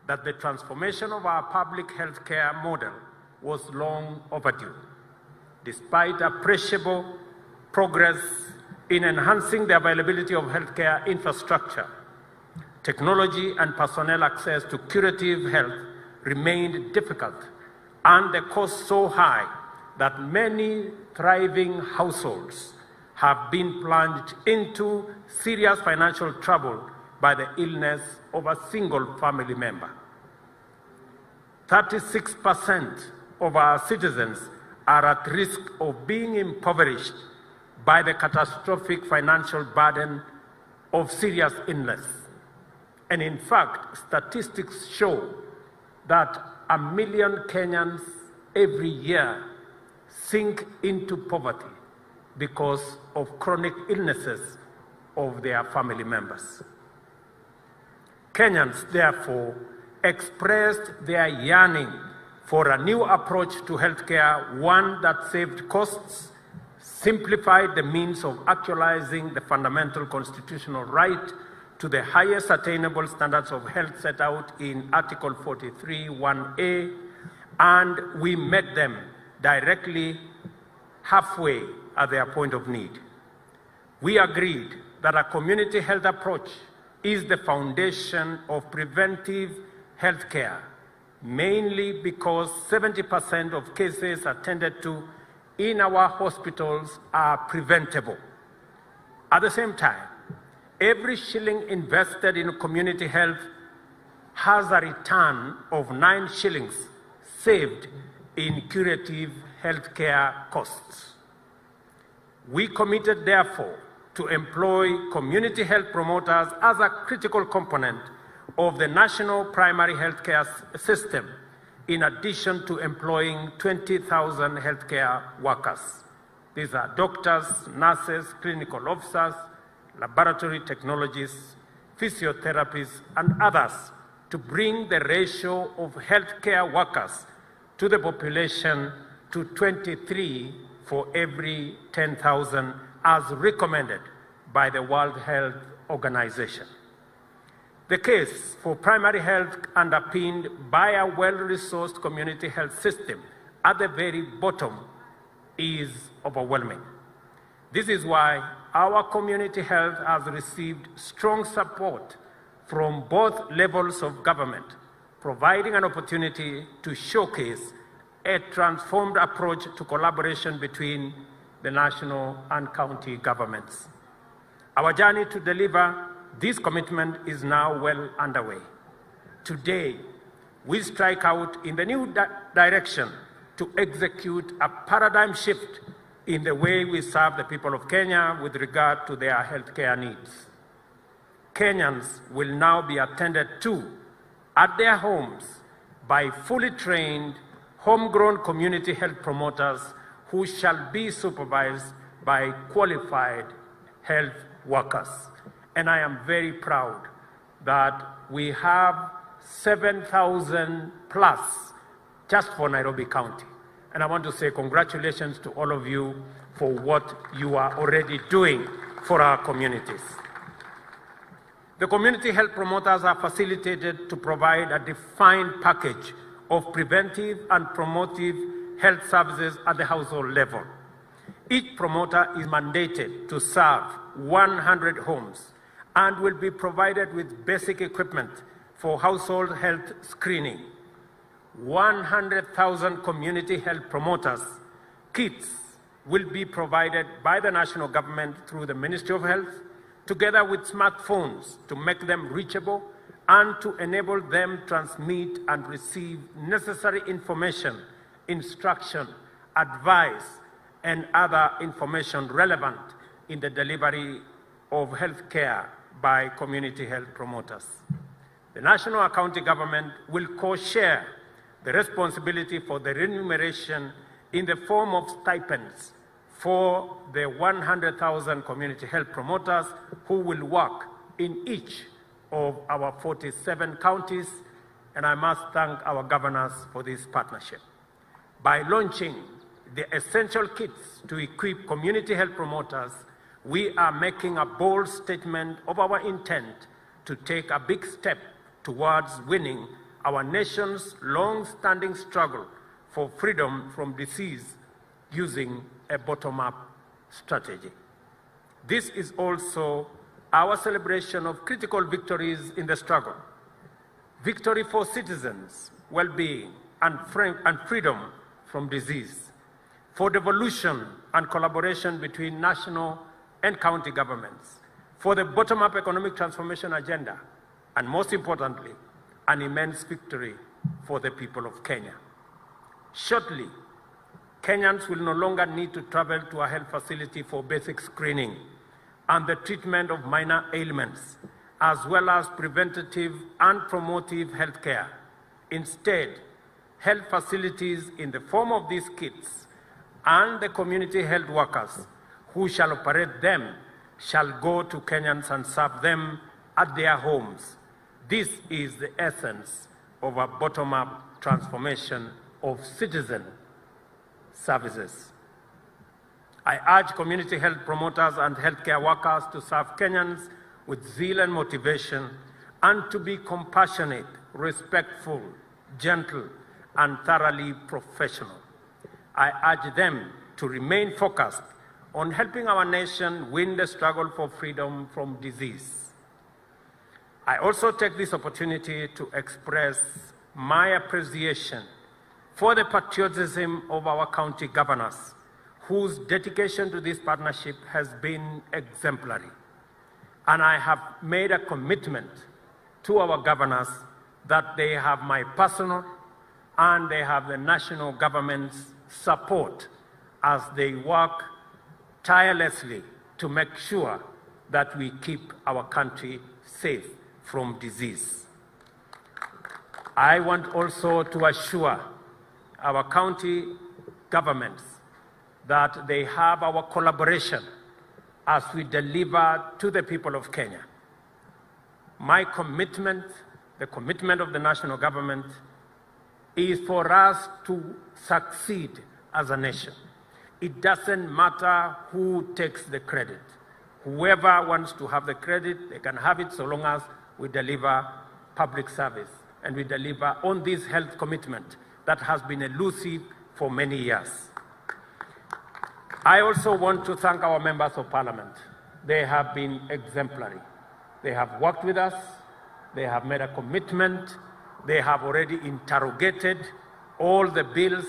Speaker 14: that the transformation of our public health care model was long overdue. Despite appreciable progress in enhancing the availability of healthcare infrastructure, technology and personnel access to curative health remained difficult and the cost so high that many thriving households have been plunged into serious financial trouble by the illness of a single family member. 36% of our citizens are at risk of being impoverished by the catastrophic financial burden of serious illness. And in fact, statistics show that 1 million Kenyans every year sink into poverty because of chronic illnesses of their family members. Kenyans, therefore, expressed their yearning for a new approach to healthcare, one that saved costs, simplified the means of actualizing the fundamental constitutional right to the highest attainable standards of health set out in Article 43(1)(a), and we met them directly halfway at their point of need. We agreed that a community health approach is the foundation of preventive health care, mainly because 70% of cases attended to in our hospitals are preventable. At the same time, every shilling invested in community health has a return of 9 shillings saved in curative healthcare costs. We committed, therefore, to employ community health promoters as a critical component of the national primary healthcare system, in addition to employing 20,000 healthcare workers. These are doctors, nurses, clinical officers, laboratory technologists, physiotherapists, and others to bring the ratio of healthcare workers to the population to 23 for every 10,000 as recommended by the World Health Organization. The case for primary health underpinned by a well-resourced community health system at the very bottom is overwhelming. This is why our community health has received strong support from both levels of government, providing an opportunity to showcase a transformed approach to collaboration between the national and county governments. Our journey to deliver this commitment is now well underway. Today, we strike out in the new direction to execute a paradigm shift in the way we serve the people of Kenya with regard to their healthcare needs. Kenyans will now be attended to at their homes by fully trained, homegrown community health promoters who shall be supervised by qualified health workers. And I am very proud that we have 7,000 plus just for Nairobi County. And I want to say congratulations to all of you for what you are already doing for our communities. The community health promoters are facilitated to provide a defined package of preventive and promotive health services at the household level. Each promoter is mandated to serve 100 homes and will be provided with basic equipment for household health screening. 100,000 community health promoters kits will be provided by the national government through the Ministry of Health, together with smartphones to make them reachable and to enable them transmit and receive necessary information, instruction, advice, and other information relevant in the delivery of health care by community health promoters. The national and county government will co-share the responsibility for the remuneration in the form of stipends for the 100,000 community health promoters who will work in each of our 47 counties, and I must thank our governors for this partnership. By launching the essential kits to equip community health promoters, we are making a bold statement of our intent to take a big step towards winning our nation's long-standing struggle for freedom from disease using a bottom-up strategy. This is also our celebration of critical victories in the struggle. Victory for citizens' well-being and freedom from disease, for devolution and collaboration between national and county governments, for the bottom-up economic transformation agenda, and most importantly, an immense victory for the people of Kenya. Shortly, Kenyans will no longer need to travel to a health facility for basic screening and the treatment of minor ailments, as well as preventative and promotive health care. Instead, health facilities in the form of these kits and the community health workers who shall operate them shall go to Kenyans and serve them at their homes. This is the essence of a bottom-up transformation of citizen services. I urge community health promoters and healthcare workers to serve Kenyans with zeal and motivation, and to be compassionate, respectful, gentle, and thoroughly professional. I urge them to remain focused on helping our nation win the struggle for freedom from disease. I also take this opportunity to express my appreciation for the patriotism of our county governors, whose dedication to this partnership has been exemplary. And I have made a commitment to our governors that they have my personal and they have the national government's support as they work tirelessly to make sure that we keep our country safe from disease. I want also to assure our county governments that they have our collaboration as we deliver to the people of Kenya. My commitment, the commitment of the national government, is for us to succeed as a nation. It doesn't matter who takes the credit. Whoever wants to have the credit, they can have it so long as we deliver public service and we deliver on this health commitment that has been elusive for many years. I also want to thank our members of parliament. They have been exemplary. They have worked with us. They have made a commitment. They have already interrogated all the bills.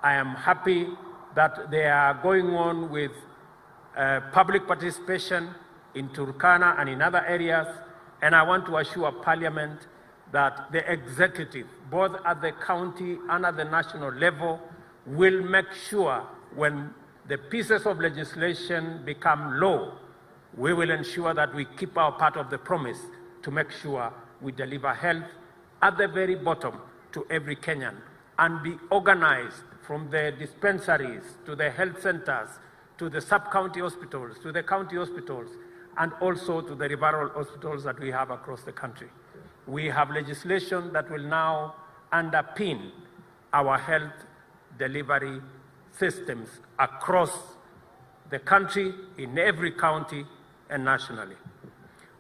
Speaker 14: I am happy that they are going on with public participation in Turkana and in other areas. And I want to assure Parliament that the executive, both at the county and at the national level, will make sure when the pieces of legislation become law, we will ensure that we keep our part of the promise to make sure we deliver health at the very bottom to every Kenyan and be organized from the dispensaries to the health centers to the sub-county hospitals to the county hospitals and also to the referral hospitals that we have across the country. We have legislation that will now underpin our health delivery systems across the country, in every county and nationally.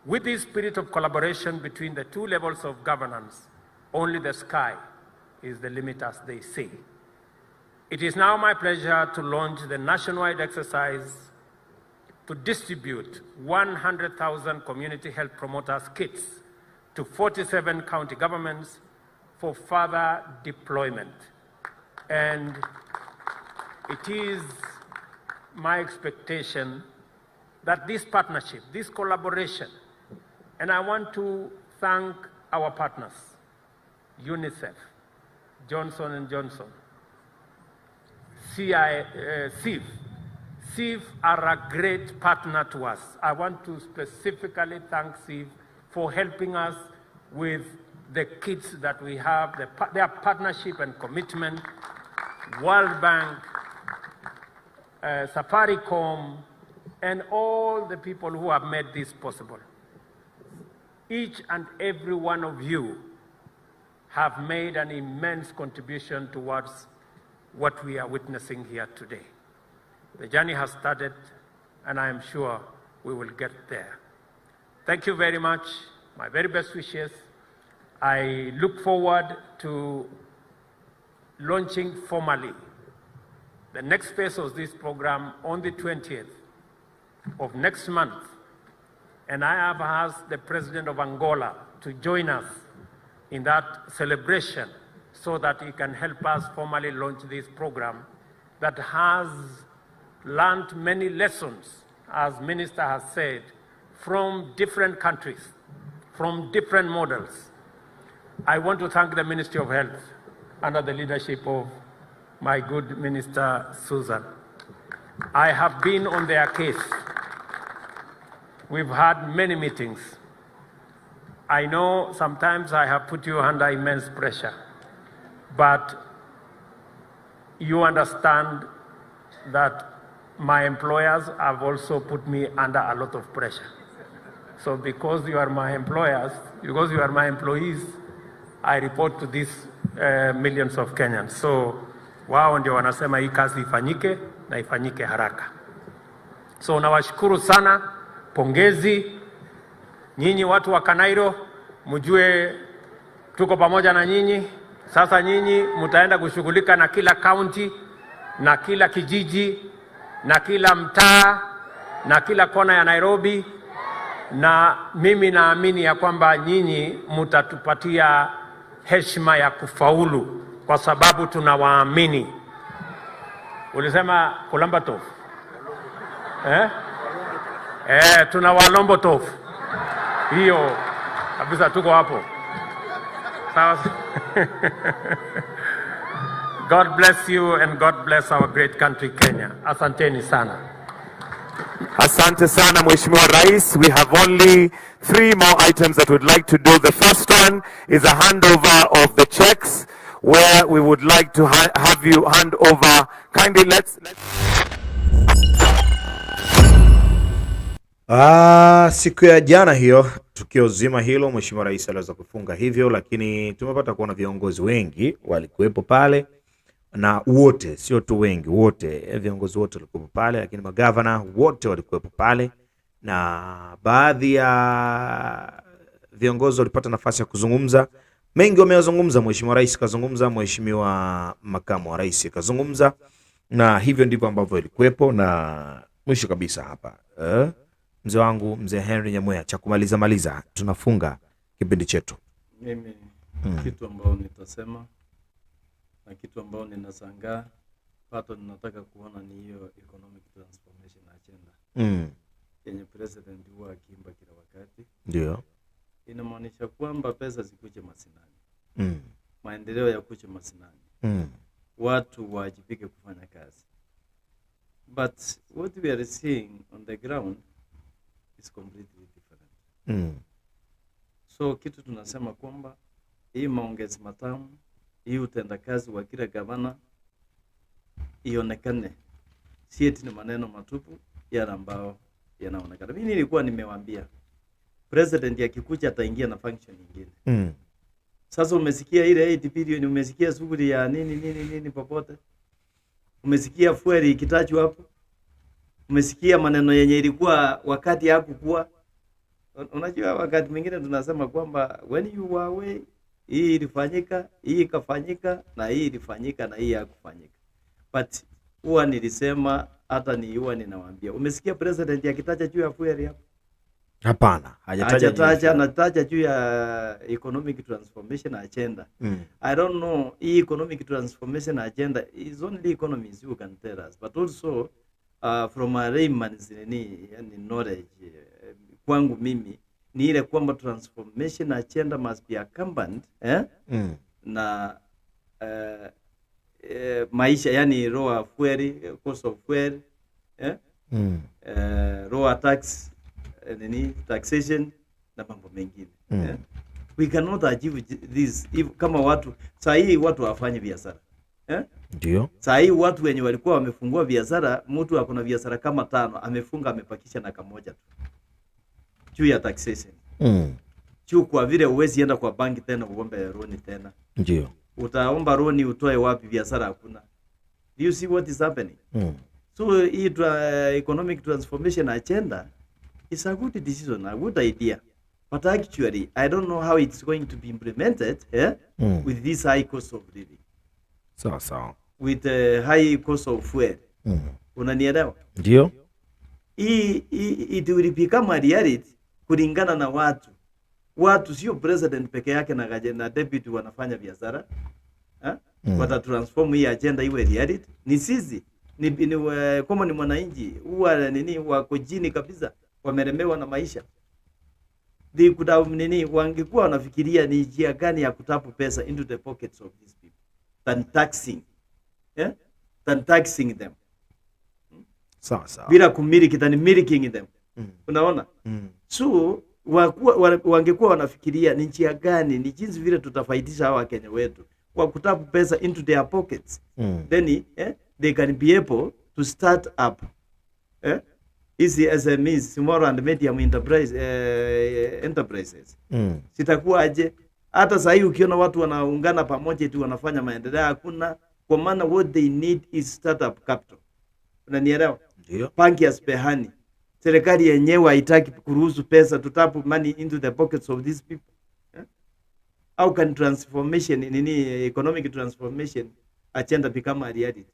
Speaker 14: With this spirit of collaboration between the two levels of governance, only the sky is the limit, as they say. It is now my pleasure to launch the nationwide exercise to distribute 100,000 community health promoters kits to 47 county governments for further deployment. And it is my expectation that this partnership, this collaboration, and I want to thank our partners, UNICEF, Johnson & Johnson, CIF. CIF are a great partner to us. I want to specifically thank CIF for helping us with the kits that we have, their partnership and commitment, World Bank, Safaricom, and all the people who have made this possible. Each and every one of you have made an immense contribution towards what we are witnessing here today. The journey has started, and I am sure we will get there. Thank you very much. My very best wishes. I look forward to launching formally the next phase of this program on the 20th of next month. And I have asked the President of Angola to join us in that celebration so that he can help us formally launch this program that has learned many lessons, as Minister has said, from different countries, from different models. I want to thank the Ministry of Health under the leadership of my good Minister Susan. I have been on their case. We've had many meetings. I know sometimes I have put you under immense pressure, but you understand that my employers have also put me under a lot of pressure. So because you are my employers, because you are my employees, I report to these millions of Kenyans. So wao ndio wanasema hii kazi ifanyike na ifanyike haraka. So nawashukuru sana, pongezi. Nyinyi watu wa Kanairo, mjue tuko pamoja na nyinyi. Sasa nyinyi mtaenda kushughulika na kila county, na kila kijiji, na kila mtaa, na kila kona ya Nairobi. Na mimi naamini ya kwamba nyinyi mtatupatia heshima ya kufaulu kwa sababu tunawaamini. Ulisema kulamba tofu? Tunawalombo tofu. Hiyo kabisa, tuko hapo. Sawa. God bless you and God bless our great country Kenya. Asanteni sana.
Speaker 1: Asante sana Mheshimiwa Rais. We have only 3 more items that we'd like to do. The first one is a handover of the checks, where we would like to have you hand over. Kindly let's siku ya jana hiyo tukio zima hilo Mheshimiwa Rais aliweza kufunga hivyo, lakini tumepata kuona viongozi wengi walikuwepo pale, na wote, sio tu wengi, wote viongozi wote walikuwepo pale, lakini magavana wote walikuwepo pale, na baadhi ya viongozi walipata nafasi ya kuzungumza. Mengi wameyazungumza. Mheshimiwa Rais kazungumza, Mheshimiwa Makamu wa Rais kazungumza, Na hivyo ndivyo ambavyo ilikuwepo. Na mwisho kabisa hapa mzee wangu mzee Henry Nyamweya, cha kumaliza tunafunga kipindi chetu.
Speaker 2: Mimi kitu ambao nitasema na kitu ambao ninasangaa pato ninataka kuona ni hiyo economic transformation agenda yenye president huwa akiimba kila wakati.
Speaker 1: Ndio
Speaker 2: inamaanisha kwamba pesa zikuje masinani, maendeleo ya kuche masinani, watu wajipike kufanya kazi. But what we are seeing on the ground is completely different. So kitu tunasema kwamba hii maongezi matamu, hii utendakazi wa kila gavana ionekane, si eti ni maneno matupu yale ambao yanaonekana. Mimi nilikuwa nimewaambia president akikuja ataingia na function nyingine. Sasa umesikia ile 8 billion, umesikia shughuli ya nini popote, umesikia fueli ikitajwa hapo, umesikia maneno yenye ilikuwa wakati hakukuwa. Unajua wakati mwingine tunasema kwamba when you were away, hii ilifanyika, hii ikafanyika, na hii ilifanyika, na hii hakufanyika. But huwa nilisema, hata ni huwa ninawaambia, umesikia president akitaja juu ya fueli hapo?
Speaker 1: Hapana, hajataja.
Speaker 2: Anataja juu ya economic transformation agenda. I don't know, hii economic transformation agenda is only economists who can tell us, but also from a layman's knowledge, kwangu mimi ni ile kwamba transformation agenda must be accompanied na maisha, yani lower fuel, cost of fuel, lower tax, taxation na mambo mengine. We cannot achieve this if kama watu saa hii watu wafanye biashara.
Speaker 1: Ndio.
Speaker 2: Saa hii watu wenye walikuwa wamefungua biashara, mtu akona biashara kama 5 amefunga amepakisha na kamoja tu. Juu ya taxation. Juu kwa vile uwezi enda kwa banki tena uombe loan tena.
Speaker 1: Ndio.
Speaker 2: Utaomba loan utoe wapi, biashara hakuna. Do you see what is happening? So hii economic transformation agenda is a good decision, a good idea. But actually, I don't know how it's going to be implemented with this high cost of living.
Speaker 1: Sawa.
Speaker 2: With high cost of fuel. Unanielewa?
Speaker 1: Ndio.
Speaker 2: It will become a reality kulingana na watu. Watu sio president peke yake na deputy wanafanya biashara. Wata transform hii agenda iwe reality. Ni sisi. Kama ni mwananchi huwa wako chini kabisa, wamelemewa na maisha. They could have wangekuwa wanafikiria ni njia gani ya kutapu pesa into the pockets of these people than taxing them.
Speaker 1: Sawa.
Speaker 2: Bila kumiliki than milking them. Unaona? So wangekuwa wanafikiria ni njia gani, ni jinsi vile tutafaidisha hawa Kenya wetu kwa kutapu pesa into their pockets. Then they can be able to start up easy SMEs, small and medium enterprises. Sitakuwa aje hata sasa hivi ukiona watu wanaungana pamoja tu wanafanya maendeleo, hakuna, kwa maana what they need is startup capital. Unanielewa?
Speaker 1: Ndio.
Speaker 2: Banki ya spehani, serikali yenyewe haitaki kuruhusu pesa to tap money into the pockets of these people. How can transformation economic transformation agenda become a reality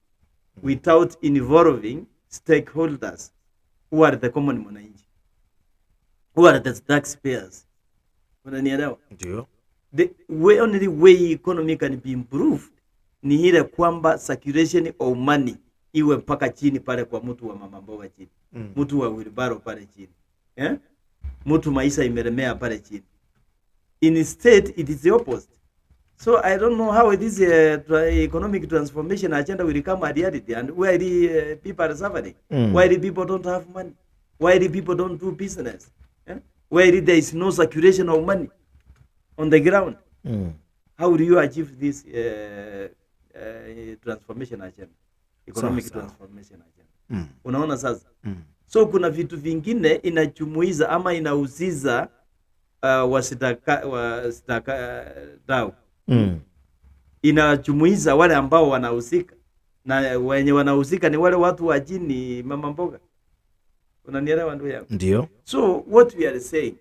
Speaker 2: without involving stakeholders who are the common mwananchi, who are the taxpayers? Unanielewa?
Speaker 1: Ndio.
Speaker 2: The only way economy can be improved ni ile kwamba circulation of money iwe mpaka chini pale kwa mtu wa mama mboga chini, mtu wa wheelbarrow pale chini, mtu maisha imeremea pale chini. Instead it is the opposite. So I don't know how this economic transformation agenda will become a reality, and where the people are suffering, why the people don't have money, why the people don't do business, where there is no circulation of money on the ground. How do you achieve this transformation agenda, economic transformation agenda? Unaona sasa? So kuna vitu vingine inachumuiza ama inauziza wasitaka dau. Inachumuiza wale ambao wanahusika, na wenye wanahusika ni wale watu wa chini, mama mboga. Unanielewa ndugu yangu?
Speaker 1: Ndio.
Speaker 2: So what we are saying,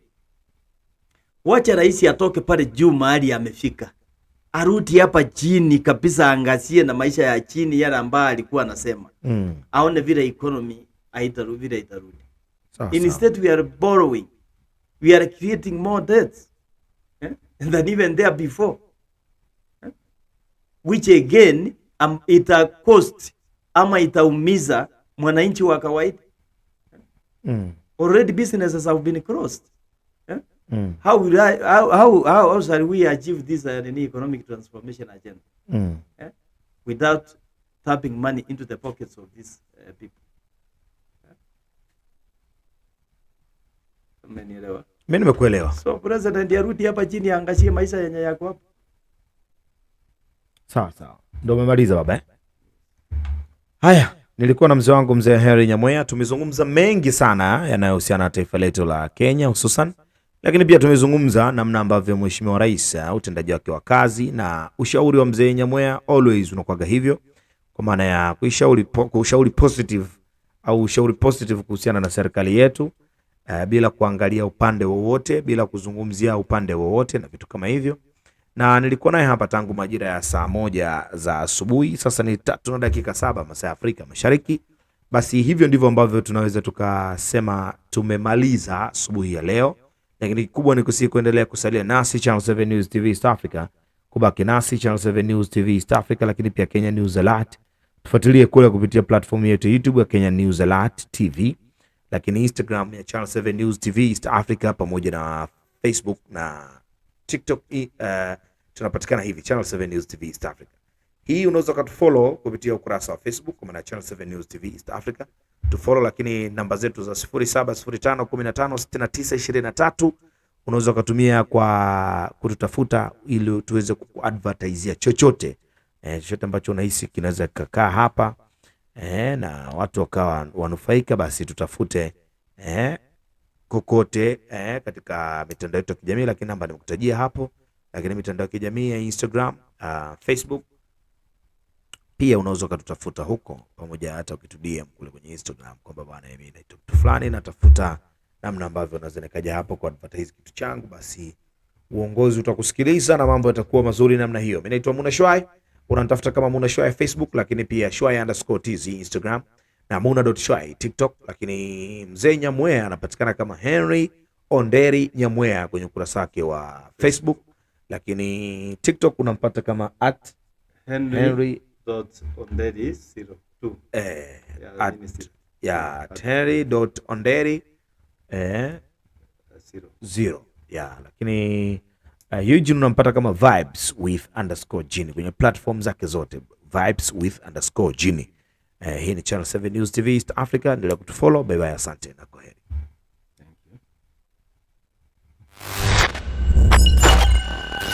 Speaker 2: wacha rais atoke pale juu mahali amefika, arudi hapa chini kabisa, angazie na maisha ya chini yale ambayo alikuwa anasema. Aone vile economy vile itarudi. Instead we are borrowing. We are creating more debts than even there before. Which again ita cost ama itaumiza mwananchi wa kawaida. Already businesses have been closed. How shall we achieve this economic transformation agenda without tapping money into the pockets of these people? Umenielewa?
Speaker 1: Mimi nimekuelewa.
Speaker 2: So president yarudi hapa chini aangazie maisha yenye yako hapo.
Speaker 1: Sawa sawa. Ndio umemaliza baba eh? Haya, nilikuwa na mzee wangu mzee Henry Nyamweya, tumezungumza mengi sana yanayohusiana na taifa letu la Kenya hususan, lakini pia tumezungumza namna ambavyo Mheshimiwa Rais utendaji wake wa kazi na ushauri wa mzee Nyamweya always unakuwa hivyo, kwa maana ya kushauri positive au ushauri positive kuhusiana na serikali yetu bila kuangalia upande wowote, bila kuzungumzia upande wowote na vitu kama hivyo. Na nilikuwa naye hapa tangu majira ya saa 1 za asubuhi. Sasa ni 3:07 masaa ya Afrika Mashariki. Basi hivyo ndivyo ambavyo tunaweza tukasema tumemaliza asubuhi ya leo. Lakini kubwa ni kuendelea kusalia nasi Channel 7 News TV East Africa, kubaki nasi Channel 7 News TV East Africa, lakini pia Kenya News Alert. Tufuatilie kule kupitia platform yetu YouTube ya Kenya News Alert TV, lakini Instagram ya Channel 7 News TV East Africa, pamoja na Facebook na TikTok tunapatikana hivi Channel 7 News TV East Africa. Hii unaweza kutufollow kupitia ukurasa wa Facebook kwa Channel 7 News TV East Africa. Tufollow, lakini namba zetu za 0705156923 unaweza kutumia kwa kututafuta ili tuweze kuadvertise chochote ambacho unahisi kinaweza kukaa hapa na watu wakawa wanufaika, basi tutafute kokote katika mitandao yetu ya kijamii, lakini namba nimekutajia hapo. Lakini mitandao ya kijamii ya Instagram, Facebook pia unaweza kututafuta huko, pamoja hata ukitudia kule kwenye Instagram kwamba bwana mimi naitwa mtu fulani natafuta namna ambavyo unaweza nikaja hapo kwa advertise kitu changu, basi uongozi utakusikiliza na mambo yatakuwa mazuri namna hiyo. Mimi naitwa Muna Shwai, unanitafuta kama Muna Shwai Facebook, lakini pia Shwai_TZ Instagram na Muna.Shwai TikTok, lakini mzee Nyamweya anapatikana kama Henry Onderi Nyamweya kwenye ukurasa wake wa Facebook, lakini TikTok unampata kama @Henry.Onderi02 Henry.Onderi 0 lakini Eugene unampata kama Vibes_Genie kwenye platform zake zote, Vibes_Genie. Hii ni Channel 7 News TV East Africa, endelea kutufollow. Bye bye, asante na kwaheri.